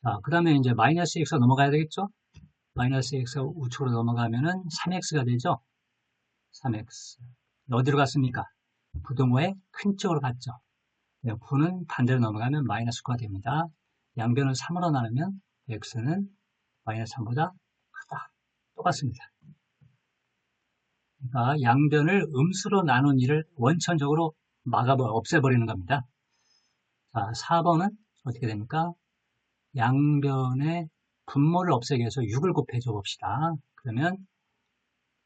자, 그 다음에 이제 마이너스 x가 넘어가야 되겠죠. 마이너스 x가 우측으로 넘어가면은 3x가 되죠. 3x 어디로 갔습니까? 부등호의 큰 쪽으로 갔죠. 9는 반대로 넘어가면 마이너스 9가 됩니다. 양변을 3으로 나누면 x는 마이너스 3보다 크다. 똑같습니다. 그러니까 양변을 음수로 나눈 일을 원천적으로 없애버리는 겁니다. 자, 4번은 어떻게 됩니까? 양변의 분모를 없애기 위해서 6을 곱해줘 봅시다. 그러면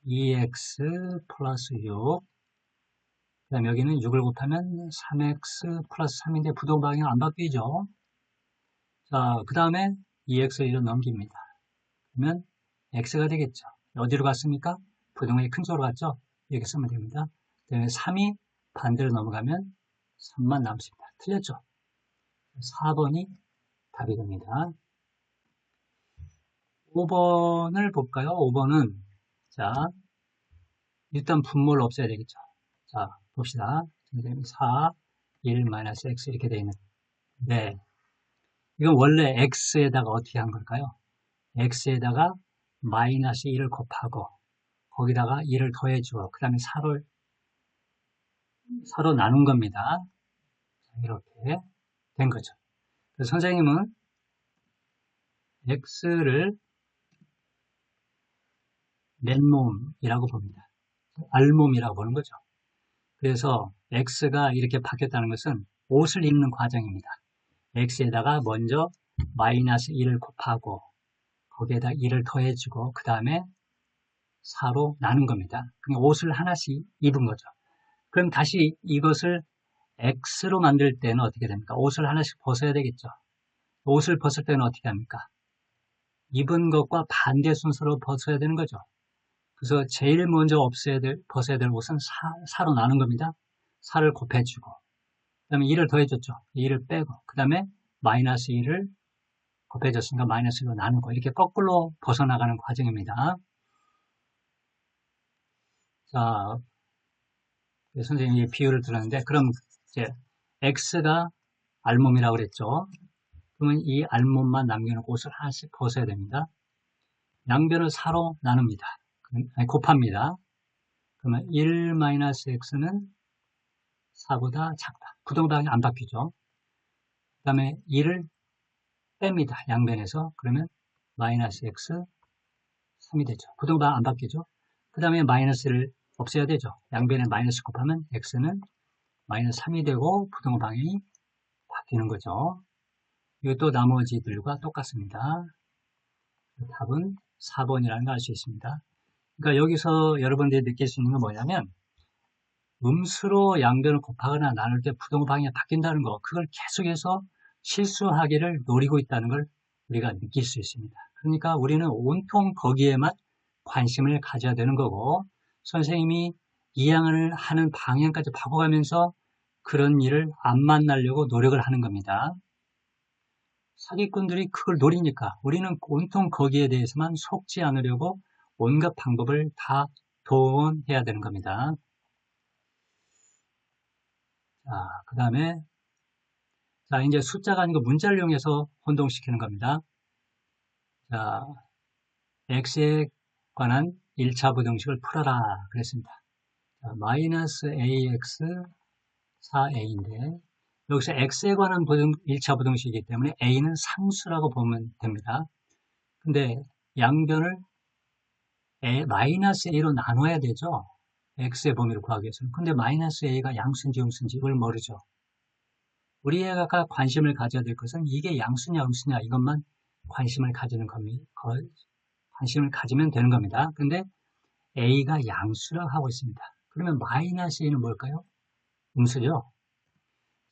2x 플러스 6. 그 다음에 여기는 6을 곱하면 3x 플러스 3인데 부동 방향 안 바뀌죠. 자, 그 다음에 2x를 1로 넘깁니다. 그러면 x가 되겠죠. 어디로 갔습니까? 부동의 큰 쪽으로 갔죠? 이렇게 쓰면 됩니다. 그 다음에 3이 반대로 넘어가면 3만 남습니다. 틀렸죠? 4번이 답이 됩니다. 5번을 볼까요? 5번은 자 일단 분모를 없애야 되겠죠. 자 봅시다. 4, 1-x 이렇게 되어 있는데 이건 원래 x에다가 어떻게 한 걸까요? x에다가 마이너스 1을 곱하고 거기다가 1을 더해주고 그 다음에 4로 나눈 겁니다. 이렇게 된 거죠. 그래서 선생님은 x를 맨몸이라고 봅니다. 알몸이라고 보는 거죠. 그래서 x가 이렇게 바뀌었다는 것은 옷을 입는 과정입니다. x에다가 먼저 마이너스 1을 곱하고 거기에다 1을 더해주고 그 다음에 4로 나눈 겁니다. 그냥 옷을 하나씩 입은 거죠. 그럼 다시 이것을 x로 만들 때는 어떻게 됩니까? 옷을 하나씩 벗어야 되겠죠. 옷을 벗을 때는 어떻게 합니까? 입은 것과 반대 순서로 벗어야 되는 거죠. 그래서 제일 먼저 벗어야 될 옷은 4로 나눈 겁니다. 4를 곱해주고 그 다음에 2를 더해줬죠. 2를 빼고 그 다음에 마이너스 2를 곱해졌으니까 마이너스로 나누고 이렇게 거꾸로 벗어나가는 과정입니다. 자, 선생님이 비유를 들었는데 그럼 이제 x가 알몸이라고 그랬죠. 그러면 이 알몸만 남겨놓고 옷을 하나씩 벗어야 됩니다. 양변을 4로 나눕니다. 아니, 곱합니다. 그러면 1-x는 4보다 작다. 부동방이 안 바뀌죠. 그 다음에 1을 뺍니다. 양변에서. 그러면 마이너스 x 3이 되죠. 부동방 안 바뀌죠. 그 다음에 마이너스를 없애야 되죠. 양변에 마이너스 곱하면 x는 마이너스 3이 되고 부동방이 바뀌는 거죠. 이것도 나머지들과 똑같습니다. 답은 4번이라는 걸 알 수 있습니다. 그러니까 여기서 여러분들이 느낄 수 있는 건 뭐냐면 음수로 양변을 곱하거나 나눌 때 부동방이 바뀐다는 거, 그걸 계속해서 실수하기를 노리고 있다는 걸 우리가 느낄 수 있습니다. 그러니까 우리는 온통 거기에만 관심을 가져야 되는 거고 선생님이 이해를 하는 방향까지 바꿔가면서 그런 일을 안 만나려고 노력을 하는 겁니다. 사기꾼들이 그걸 노리니까 우리는 온통 거기에 대해서만 속지 않으려고 온갖 방법을 다 동원해야 되는 겁니다. 자, 그 다음에 자, 이제 숫자가 아니고 문자를 이용해서 혼동시키는 겁니다. 자, x에 관한 1차 부등식을 풀어라 그랬습니다. 자, 마이너스 ax 4a인데 여기서 x에 관한 1차 부등식이기 때문에 a는 상수라고 보면 됩니다. 근데 양변을 마이너스 a로 나눠야 되죠. x의 범위를 구하기 위해서는. 근데 마이너스 a가 양수인지 음수인지 이걸 모르죠. 우리가 관심을 가져야 될 것은 이게 양수냐 음수냐 이것만 관심을 가지는 겁니다. 관심을 가지면 되는 겁니다. 근데 a가 양수라고 하고 있습니다. 그러면 마이너스 a는 뭘까요? 음수죠.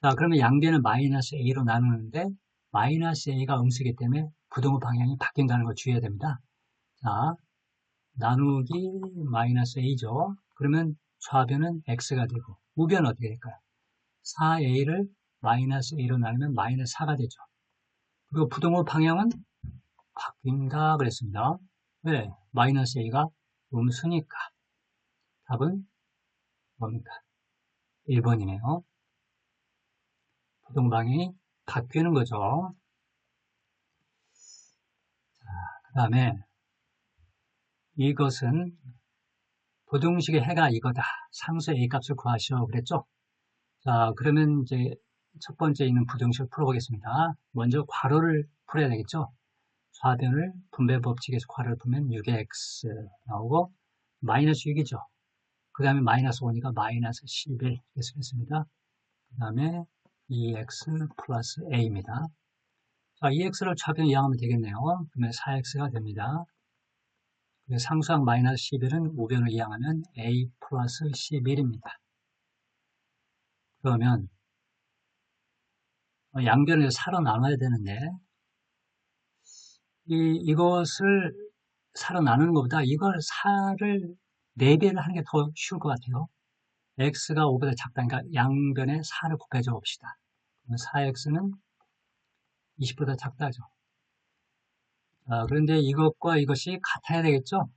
자, 그러면 양변을 마이너스 a로 나누는데 마이너스 a가 음수이기 때문에 부등호 방향이 바뀐다는 걸 주의해야 됩니다. 자, 나누기 마이너스 a죠. 그러면 좌변은 x가 되고 우변은 어떻게 될까요? 4a를 마이너스 a로 나누면 마이너스 4가 되죠. 그리고 부등호 방향은 바뀐다 그랬습니다. 왜? 마이너스 a가 음수니까. 답은 뭡니까? 1번이네요. 부등호 방향이 바뀌는 거죠. 자, 그 다음에 이것은 부등식의 해가 이거다. 상수 a 값을 구하시오 그랬죠? 자, 그러면 이제 첫 번째 있는 부등식을 풀어보겠습니다. 먼저 괄호를 풀어야 되겠죠? 좌변을 분배 법칙에서 괄호를 풀면 6x 나오고 마이너스 6이죠. 그 다음에 마이너스 5니까 마이너스 11 이렇게 쓰겠습니다. 그 다음에 2x 플러스 a입니다. 자, 2x를 좌변 이항하면 되겠네요. 그러면 4x가 됩니다. 상수항 마이너스 11은 우변을 이항하면 a 플러스 11입니다. 그러면 양변을 4로 나눠야 되는데 이것을 4로 나누는 것보다 이걸 4를 4배를 하는 게 더 쉬울 것 같아요. x가 5보다 작다니까 양변에 4를 곱해줘 봅시다. 그러면 4x는 20보다 작다죠. 그런데 이것과 이것이 같아야 되겠죠?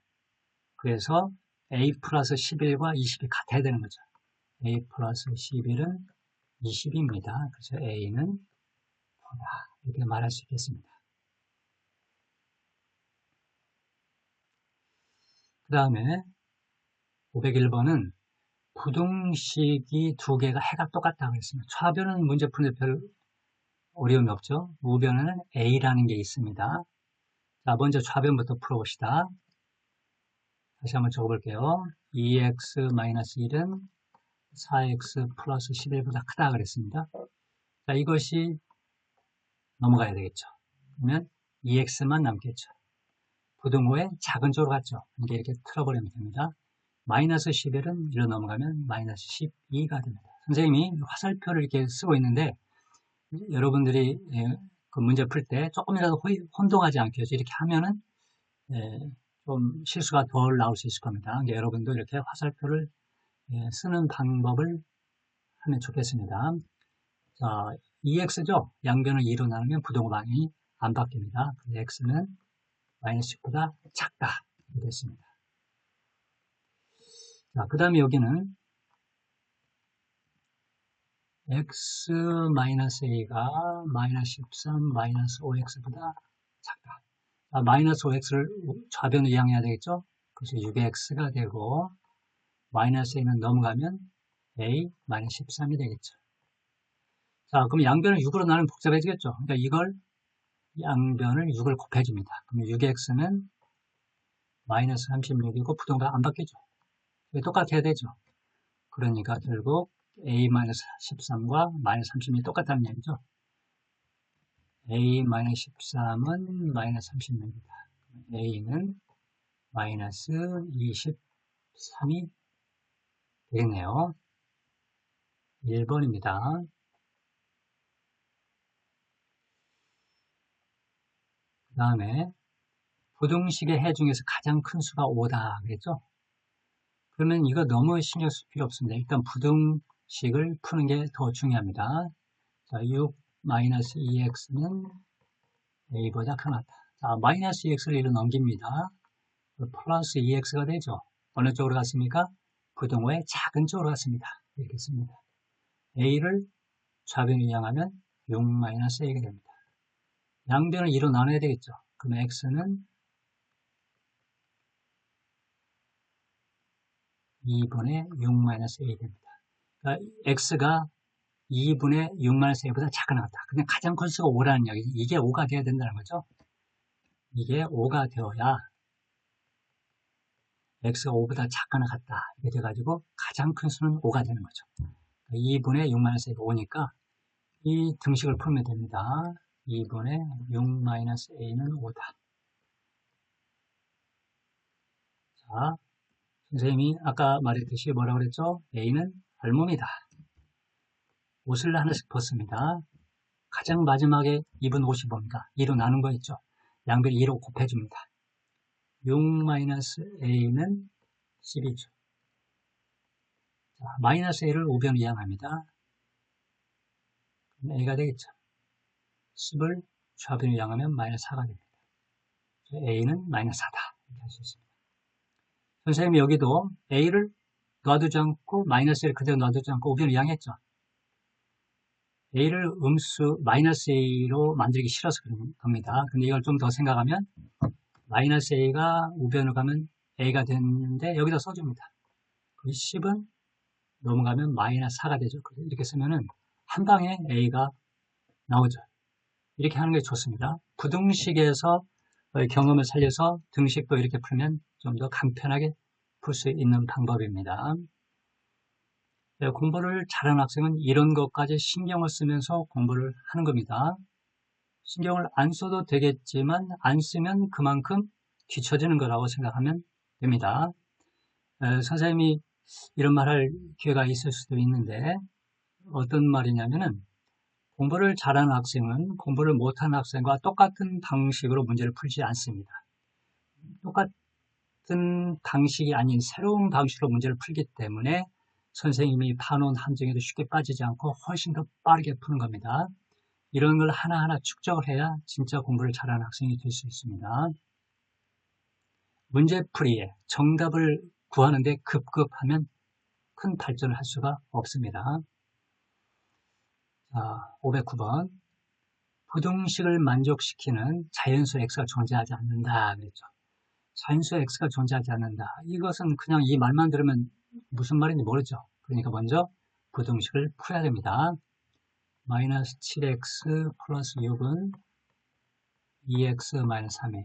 그래서 a 플러스 11과 20이 같아야 되는 거죠. a 플러스 11은 20입니다. 그래서 a는 9다. 이렇게 말할 수 있겠습니다. 그 다음에 501번은 부등식이 두 개가 해가 똑같다고 했습니다. 좌변은 문제 푸는데 별 어려움이 없죠. 우변에는 a라는 게 있습니다. 자, 먼저 좌변부터 풀어봅시다. 다시 한번 적어볼게요. 2x-1은 4x 플러스 11보다 크다 그랬습니다. 자, 이것이 넘어가야 되겠죠. 그러면 2x만 남겠죠. 부등호의 작은 쪽으로 갔죠. 이렇게 틀어버리면 됩니다. 마이너스 11은 이로 넘어가면 마이너스 12가 됩니다. 선생님이 화살표를 이렇게 쓰고 있는데 여러분들이 그 문제 풀 때 조금이라도 혼동하지 않게 해서 이렇게 하면은 좀 실수가 덜 나올 수 있을 겁니다. 그러니까 여러분도 이렇게 화살표를 쓰는 방법을 하면 좋겠습니다. 자, 2x죠. 양변을 2로 나누면 부등호 방향이 안 바뀝니다. x는 마이너스 10보다 작다. 이렇게 됐습니다. 자, 그 다음에 여기는 x-a가 마이너스 13, 마이너스 5x보다 작다. 자, 마이너스 5x를 좌변으로 이항해야 되겠죠? 그래서 6x가 되고, 마이너스 a는 넘어가면 a 마이너스 13이 되겠죠. 자, 그럼 양변을 6으로 나누면 복잡해지겠죠? 그러니까 이걸, 양변을 6을 곱해줍니다. 그럼 6x는 마이너스 36이고, 부동반 안 바뀌죠? 똑같이 해야 되죠? 그러니까 결국 a-13과 마이너스 36이 똑같다는 얘기죠. a-13은 마이너스 36이다. a는 마이너스 23이 되겠네요. 1번입니다. 그 다음에 부등식의 해 중에서 가장 큰 수가 5다 그랬죠? 그러면 이거 너무 신경 쓸 필요 없습니다. 일단 부등식을 푸는 게 더 중요합니다. 자, 6 마이너스 2x는 a보다 크다. 자, 마이너스 2x를 이로 넘깁니다. 플러스 2x가 되죠. 어느 쪽으로 갔습니까? 부등호의 작은 쪽으로 갔습니다. 이렇게 씁니다. a를 좌변으로 이항하면 6 마이너스 a가 됩니다. 양변을 2로 나눠야 되겠죠. 그럼 x는 2분의 6 마이너스 a 됩니다. 그러니까 x가 2분의 6 마이너스 a보다 작은 것 같다. 그냥 가장 큰 수가 5라는 이야기. 이게 5가 돼야 된다는 거죠. 이게 5가 되어야 x가 5보다 작거나 같다. 이렇게 돼가지고 가장 큰 수는 5가 되는 거죠. 2분의 6 마이너스 a가 5니까 이 등식을 풀면 됩니다. 2분의 6 마이너스 a는 5다. 자, 선생님이 아까 말했듯이 뭐라고 그랬죠? a는 알몸이다. 옷을 하나씩 벗습니다. 가장 마지막에 입은 옷이 뭡니까? 2로 나눈 거 있죠? 양변 2로 곱해줍니다. 6-a는 10이죠. 자, 마이너스 a를 우변 이항합니다. 그럼 a가 되겠죠. 10을 좌변 이항하면 마이너스 4가 됩니다. a는 마이너스 4다. 이렇게 할 수 있습니다. 선생님이 여기도 a를 놔두지 않고 마이너스 a를 그대로 놔두지 않고 우변을 이항했죠. a를 음수 마이너스 a로 만들기 싫어서 그런 겁니다. 근데 이걸 좀 더 생각하면 마이너스 a가 우변으로 가면 a가 됐는데 여기다 써줍니다. 10은 넘어가면 마이너스 4가 되죠. 이렇게 쓰면은 한 방에 a가 나오죠. 이렇게 하는 게 좋습니다. 부등식에서 경험을 살려서 등식도 이렇게 풀면 좀 더 간편하게 풀 수 있는 방법입니다. 공부를 잘하는 학생은 이런 것까지 신경을 쓰면서 공부를 하는 겁니다. 신경을 안 써도 되겠지만 안 쓰면 그만큼 뒤처지는 거라고 생각하면 됩니다. 선생님이 이런 말 할 기회가 있을 수도 있는데 어떤 말이냐면은 공부를 잘하는 학생은 공부를 못하는 학생과 똑같은 방식으로 문제를 풀지 않습니다. 똑같은 방식이 아닌 새로운 방식으로 문제를 풀기 때문에 선생님이 파놓은 함정에도 쉽게 빠지지 않고 훨씬 더 빠르게 푸는 겁니다. 이런 걸 하나하나 축적을 해야 진짜 공부를 잘하는 학생이 될 수 있습니다. 문제풀이에 정답을 구하는데 급급하면 큰 발전을 할 수가 없습니다. 자, 509번. 부등식을 만족시키는 자연수 x가 존재하지 않는다. 그랬죠. 자연수 x가 존재하지 않는다. 이것은 그냥 이 말만 들으면 무슨 말인지 모르죠. 그러니까 먼저 부등식을 풀어야 됩니다. 마이너스 7x 플러스 6은 2x 마이너스 3에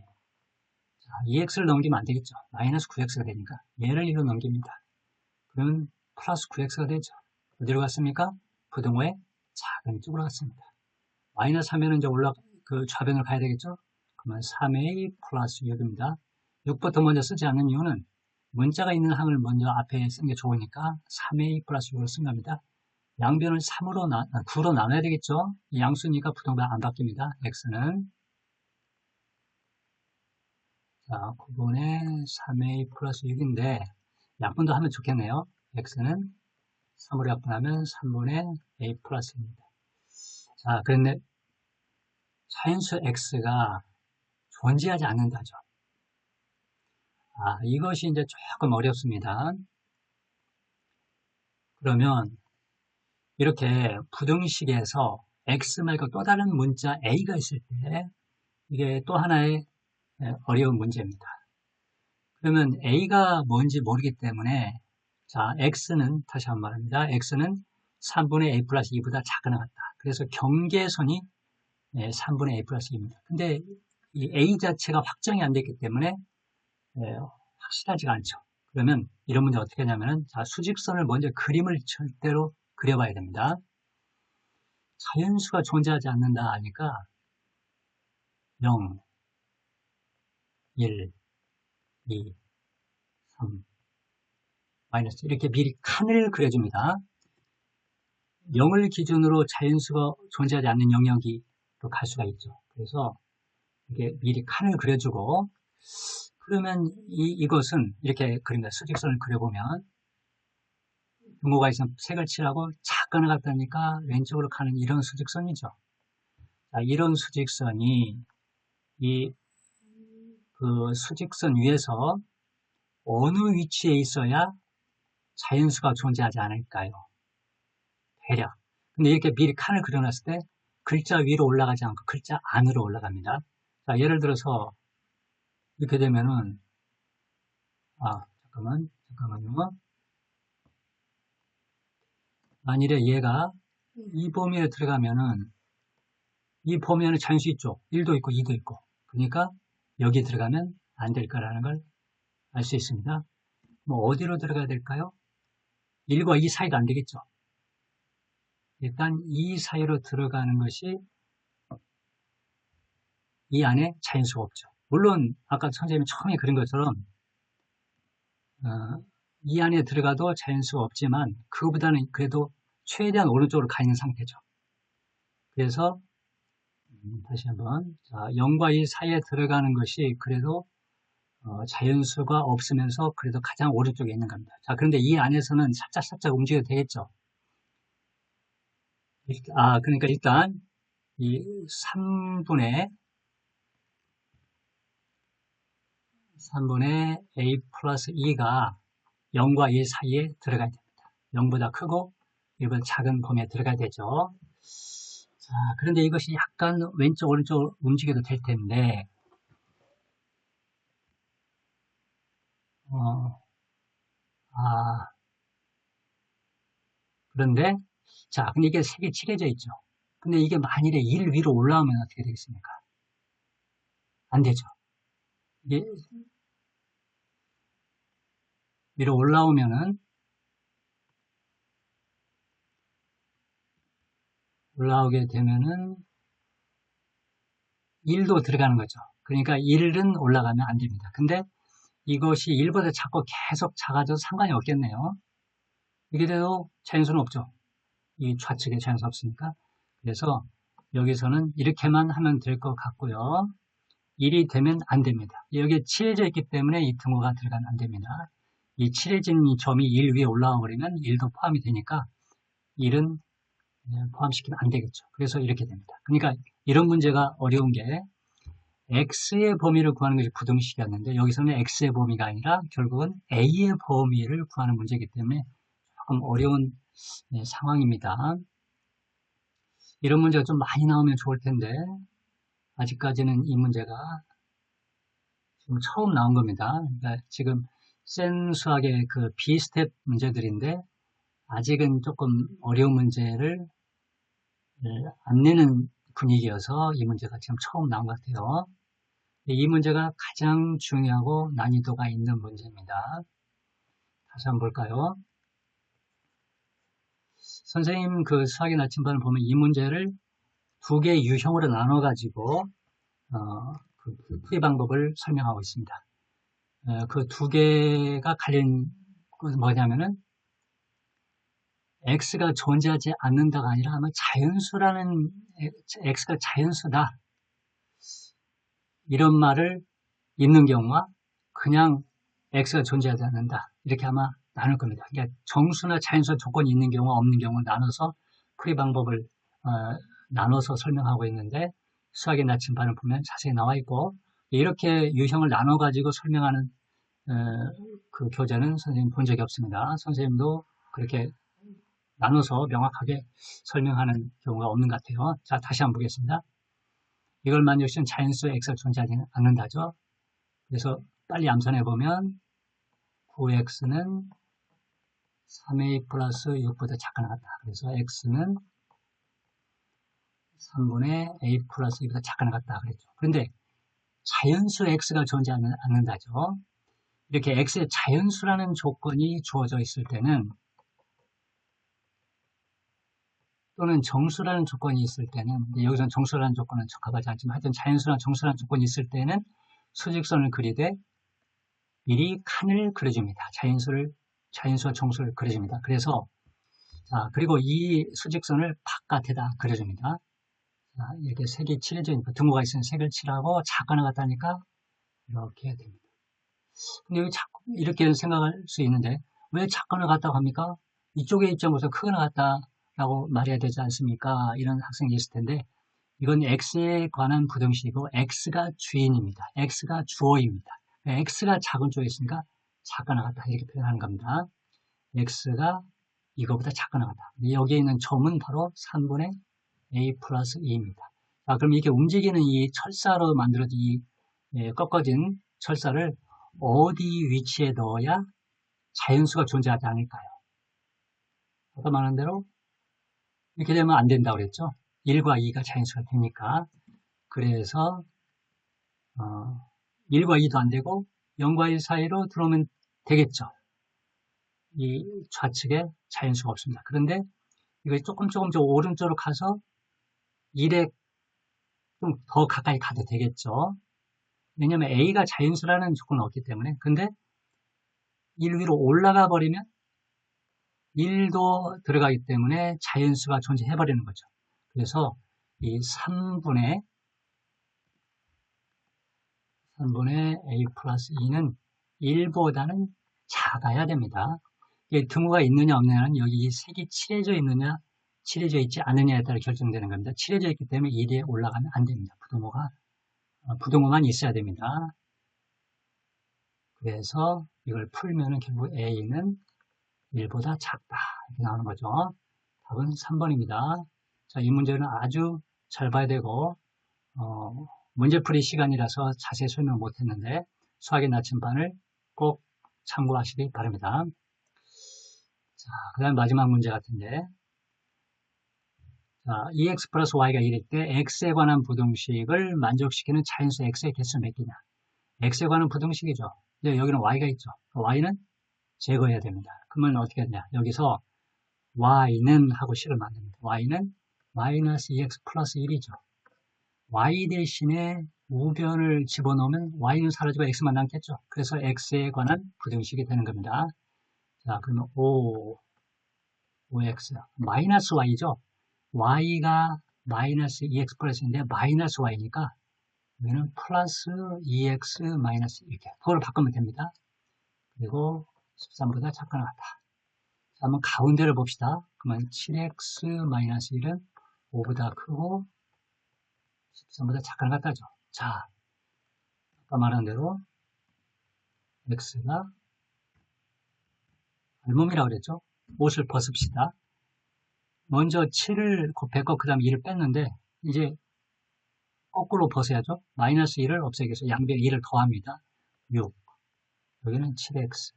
2x를 넘기면 안 되겠죠. 마이너스 9x가 되니까 얘를 1로 넘깁니다. 그러면 플러스 9x가 되죠. 어디로 갔습니까? 부등호의 작은 쪽으로 갔습니다. 마이너스 하면은 이제 좌변으로 가야 되겠죠? 그러면 3a 플러스 6입니다. 6부터 먼저 쓰지 않는 이유는 문자가 있는 항을 먼저 앞에 쓴 게 좋으니까 3a 플러스 6으로 쓴 겁니다. 양변을 9로 나눠야 되겠죠? 양수니까 부등호가 안 바뀝니다. x는 자, 9분의 3a 플러스 6인데 약분도 하면 좋겠네요. x는 3으로 약분하면 3분의 a 플러스 1입니다. 자, 그런데 자연수 x가 존재하지 않는다죠. 이것이 이제 조금 어렵습니다. 그러면 이렇게 부등식에서 x 말고 또 다른 문자 a가 있을 때 이게 또 하나의 어려운 문제입니다. 그러면 a가 뭔지 모르기 때문에 자, x는 다시 한번 말합니다. x는 3분의 a 플러스 2보다 작거나 같다. 그래서 경계선이 3분의 a 플러스 2입니다. 근데 이 a 자체가 확정이 안 됐기 때문에 확실하지가 않죠. 그러면 이런 문제 어떻게 하냐면은 자, 수직선을 먼저 그림을 절대로 그려봐야 됩니다. 자연수가 존재하지 않는다 하니까 0, 1, 2, 3, 마이너스 이렇게 미리 칸을 그려줍니다. 0을 기준으로 자연수가 존재하지 않는 영역으로 갈 수가 있죠. 그래서 이게 미리 칸을 그려주고 그러면 이것은 이렇게 그립니다. 수직선을 그려보면 분모가 있으면 색을 칠하고 작거나 같다니까 왼쪽으로 가는 이런 수직선이죠. 자, 이런 수직선이 그 수직선 위에서 어느 위치에 있어야 자연수가 존재하지 않을까요? 대략. 근데 이렇게 미리 칸을 그려놨을 때 글자 위로 올라가지 않고 글자 안으로 올라갑니다. 자, 예를 들어서 이렇게 되면은 잠깐만요. 만일에 얘가 이 범위에 들어가면은 이 범위에는 자연수 있죠. 1도 있고 2도 있고. 그러니까 여기 들어가면 안 될 거라는 걸 알 수 있습니다. 뭐 어디로 들어가야 될까요? 1과 2 사이가 안 되겠죠. 일단 이 사이로 들어가는 것이 이 안에 자연수가 없죠. 물론 아까 선생님이 처음에 그린 것처럼 이 안에 들어가도 자연수가 없지만 그거보다는 그래도 최대한 오른쪽으로 가 있는 상태죠. 그래서 다시 한번 자, 0과 2 사이에 들어가는 것이 그래도 자연수가 없으면서 그래도 가장 오른쪽에 있는 겁니다. 자, 그런데 이 안에서는 살짝 움직여도 되겠죠. 그러니까 일단 이 3분의 a 플러스 2가 0과 2 사이에 들어가야 됩니다. 0보다 크고 1보다 작은 범위에 들어가야 되죠. 자, 그런데 이것이 약간 왼쪽 오른쪽 움직여도 될 텐데 그런데 자, 근데 이게 색이 칠해져 있죠. 근데 이게 만일에 1 위로 올라오면 어떻게 되겠습니까? 안 되죠. 이게 위로 올라오면은 올라오게 되면은 1도 들어가는 거죠. 그러니까 1은 올라가면 안 됩니다. 근데 이것이 1보다 작고 계속 작아져도 상관이 없겠네요. 이게 돼도 자연수는 없죠. 이 좌측에 자연수 없으니까. 그래서 여기서는 이렇게만 하면 될 것 같고요. 1이 되면 안 됩니다. 여기에 칠해져 있기 때문에 이 등호가 들어가면 안 됩니다. 이 칠해진 이 점이 1 위에 올라와 버리면 1도 포함이 되니까 1은 포함시키면 안 되겠죠. 그래서 이렇게 됩니다. 그러니까 이런 문제가 어려운 게 x의 범위를 구하는 것이 부등식이었는데 여기서는 x의 범위가 아니라 결국은 a의 범위를 구하는 문제이기 때문에 조금 어려운 상황입니다. 이런 문제가 좀 많이 나오면 좋을 텐데 아직까지는 이 문제가 지금 처음 나온 겁니다. 그러니까 지금 센 수학의 그 B스텝 문제들인데 아직은 조금 어려운 문제를 안 내는 분위기여서 이 문제가 지금 처음 나온 것 같아요. 이 문제가 가장 중요하고 난이도가 있는 문제입니다. 다시 한번 볼까요? 선생님 그 수학의 나침반을 보면 이 문제를 두 개의 유형으로 나눠 가지고 그 풀이 방법을 설명하고 있습니다. 그 두 개가 갈린 것은 뭐냐면은 x가 존재하지 않는다가 아니라 아마 자연수라는 x가 자연수다 이런 말을 있는 경우와 그냥 x가 존재하지 않는다 이렇게 아마 나눌 겁니다. 그러니까 정수나 자연수 조건이 있는 경우와 없는 경우를 나눠서 풀이 방법을 나눠서 설명하고 있는데 수학의 나침반을 보면 자세히 나와 있고, 이렇게 유형을 나눠 가지고 설명하는 그 교재는 선생님 본 적이 없습니다. 선생님도 그렇게 나눠서 명확하게 설명하는 경우가 없는 것 같아요. 자, 다시 한번 보겠습니다. 이걸 만족시키는 자연수 x가 존재하지 않는다죠. 그래서 빨리 암산해 보면 9x는 3a 플러스 6보다 작거나 같다. 그래서 x는 3분의 a 플러스 2보다 작거나 같다 그랬죠. 그런데 자연수 x가 존재하지 않는다죠. 이렇게 x의 자연수라는 조건이 주어져 있을 때는, 또는 정수라는 조건이 있을 때는, 여기서는 정수라는 조건은 적합하지 않지만 하여튼 자연수라는 정수라는 조건이 있을 때는 수직선을 그리되 미리 칸을 그려줍니다. 자연수와 정수를 그려줍니다. 그래서 자, 그리고 이 수직선을 바깥에다 그려줍니다. 자, 이렇게 색이 칠해져 있으니까, 등호가 있으면 색을 칠하고 작거나 같다니까 이렇게 해야 됩니다. 근데 왜 자꾸 이렇게 생각할 수 있는데, 왜 작거나 같다고 합니까? 이쪽의 입장에서 크거나 같다라고 말해야 되지 않습니까? 이런 학생이 있을 텐데, 이건 x에 관한 부등식이고 x가 주인입니다. x가 주어입니다. x가 작은 쪽에 있으니까 작거나 같다 이렇게 표현하는 겁니다. x가 이거보다 작거나 같다. 여기에 있는 점은 바로 3분의 a 플러스 2입니다. 자, 그럼 이렇게 움직이는 이 철사로 만들어진 이 꺾어진 철사를 어디 위치에 넣어야 자연수가 존재하지 않을까요? 아까 말한 대로 이렇게 되면 안 된다고 그랬죠. 1과 2가 자연수가 되니까. 그래서 1과 2도 안 되고 0과 1 사이로 들어오면 되겠죠. 이 좌측에 자연수가 없습니다. 그런데 이거 조금 오른쪽으로 가서 1에 좀 더 가까이 가도 되겠죠. 왜냐하면 A가 자연수라는 조건은 없기 때문에. 근데 1 위로 올라가 버리면 1도 들어가기 때문에 자연수가 존재해버리는 거죠. 그래서 이 3분의 a 플러스 2는 1보다는 작아야 됩니다. 등호가 있느냐 없느냐는 여기 이 색이 칠해져 있느냐 칠해져 있지 않느냐에 따라 결정되는 겁니다. 칠해져 있기 때문에 1에 올라가면 안 됩니다. 부등호만 있어야 됩니다. 그래서 이걸 풀면은 결국 a는 1보다 작다 이렇게 나오는 거죠. 답은 3번입니다. 자, 이 문제는 아주 잘 봐야 되고 문제풀이 시간이라서 자세히 설명 못했는데 수학의 나침반을 꼭 참고하시기 바랍니다. 자, 그 다음 마지막 문제 같은데, 자, 2x 플러스 y가 1일 때 x에 관한 부등식을 만족시키는 자연수 x의 개수는 몇 개냐? x에 관한 부등식이죠. 근데 여기는 y가 있죠. y는 제거해야 됩니다. 그러면 어떻게 하냐? 여기서 y는 하고 식을 만듭니다. y는 마이너스 2x 플러스 1이죠. y 대신에 우변을 집어넣으면 y는 사라지고 x만 남겠죠. 그래서 x에 관한 부등식이 되는 겁니다. 자, 그러면 5x 마이너스 y죠. y가 마이너스 2x 플러스인데 마이너스 y니까 여기는 플러스 2x 마이너스 이렇게 그걸 바꾸면 됩니다. 그리고 13보다 작거나 같다. 자, 한번 가운데를 봅시다. 그러면 7x 마이너스 1은 5보다 크고 13보다 작거나 같다죠. 자, 아까 말한 대로 x가 얼마이라고 그랬죠? 5을 벗읍시다. 먼저 7을 곱했고 그 다음 2를 뺐는데 이제 거꾸로 벗어야죠. 마이너스 1을 없애기 위해서 양변에 2를 더합니다. 6. 여기는 7x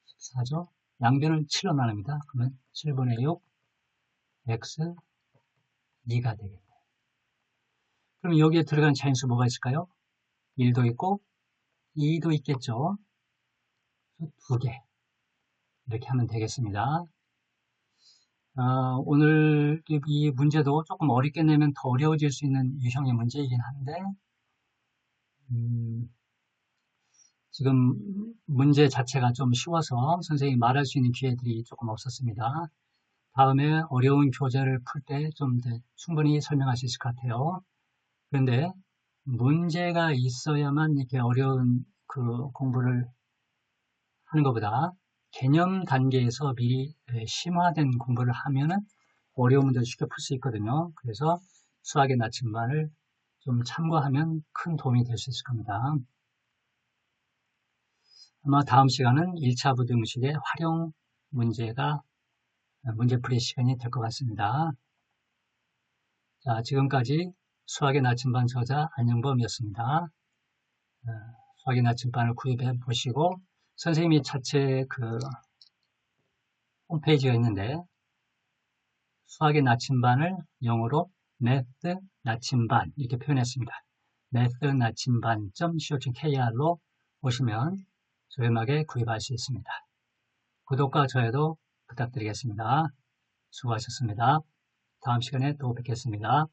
14죠. 양변을 7로 나눕니다. 그러면 7분의 6 x 2가 되겠네요. 그럼 여기에 들어간 자연수 뭐가 있을까요? 1도 있고 2도 있겠죠. 2개 이렇게 하면 되겠습니다. 오늘 이 문제도 조금 어렵게 내면 더 어려워질 수 있는 유형의 문제이긴 한데 지금 문제 자체가 좀 쉬워서 선생님이 말할 수 있는 기회들이 조금 없었습니다. 다음에 어려운 교재를 풀 때 좀 충분히 설명할 수 있을 것 같아요. 그런데 문제가 있어야만 이렇게 어려운 그 공부를 하는 것보다 개념 단계에서 미리 심화된 공부를 하면은 어려운 문제를 쉽게 풀 수 있거든요. 그래서 수학의 나침반을 좀 참고하면 큰 도움이 될 수 있을 겁니다. 아마 다음 시간은 1차 부등식의 활용 문제가 문제풀이 시간이 될 것 같습니다. 자, 지금까지 수학의 나침반 저자 안영범이었습니다. 수학의 나침반을 구입해 보시고 선생님이 자체 그 홈페이지가 있는데 수학의 나침반을 영어로 math 나침반 이렇게 표현했습니다. math 나침반.co.kr로 오시면 저렴하게 구입할 수 있습니다. 구독과 좋아요도 부탁드리겠습니다. 수고하셨습니다. 다음 시간에 또 뵙겠습니다.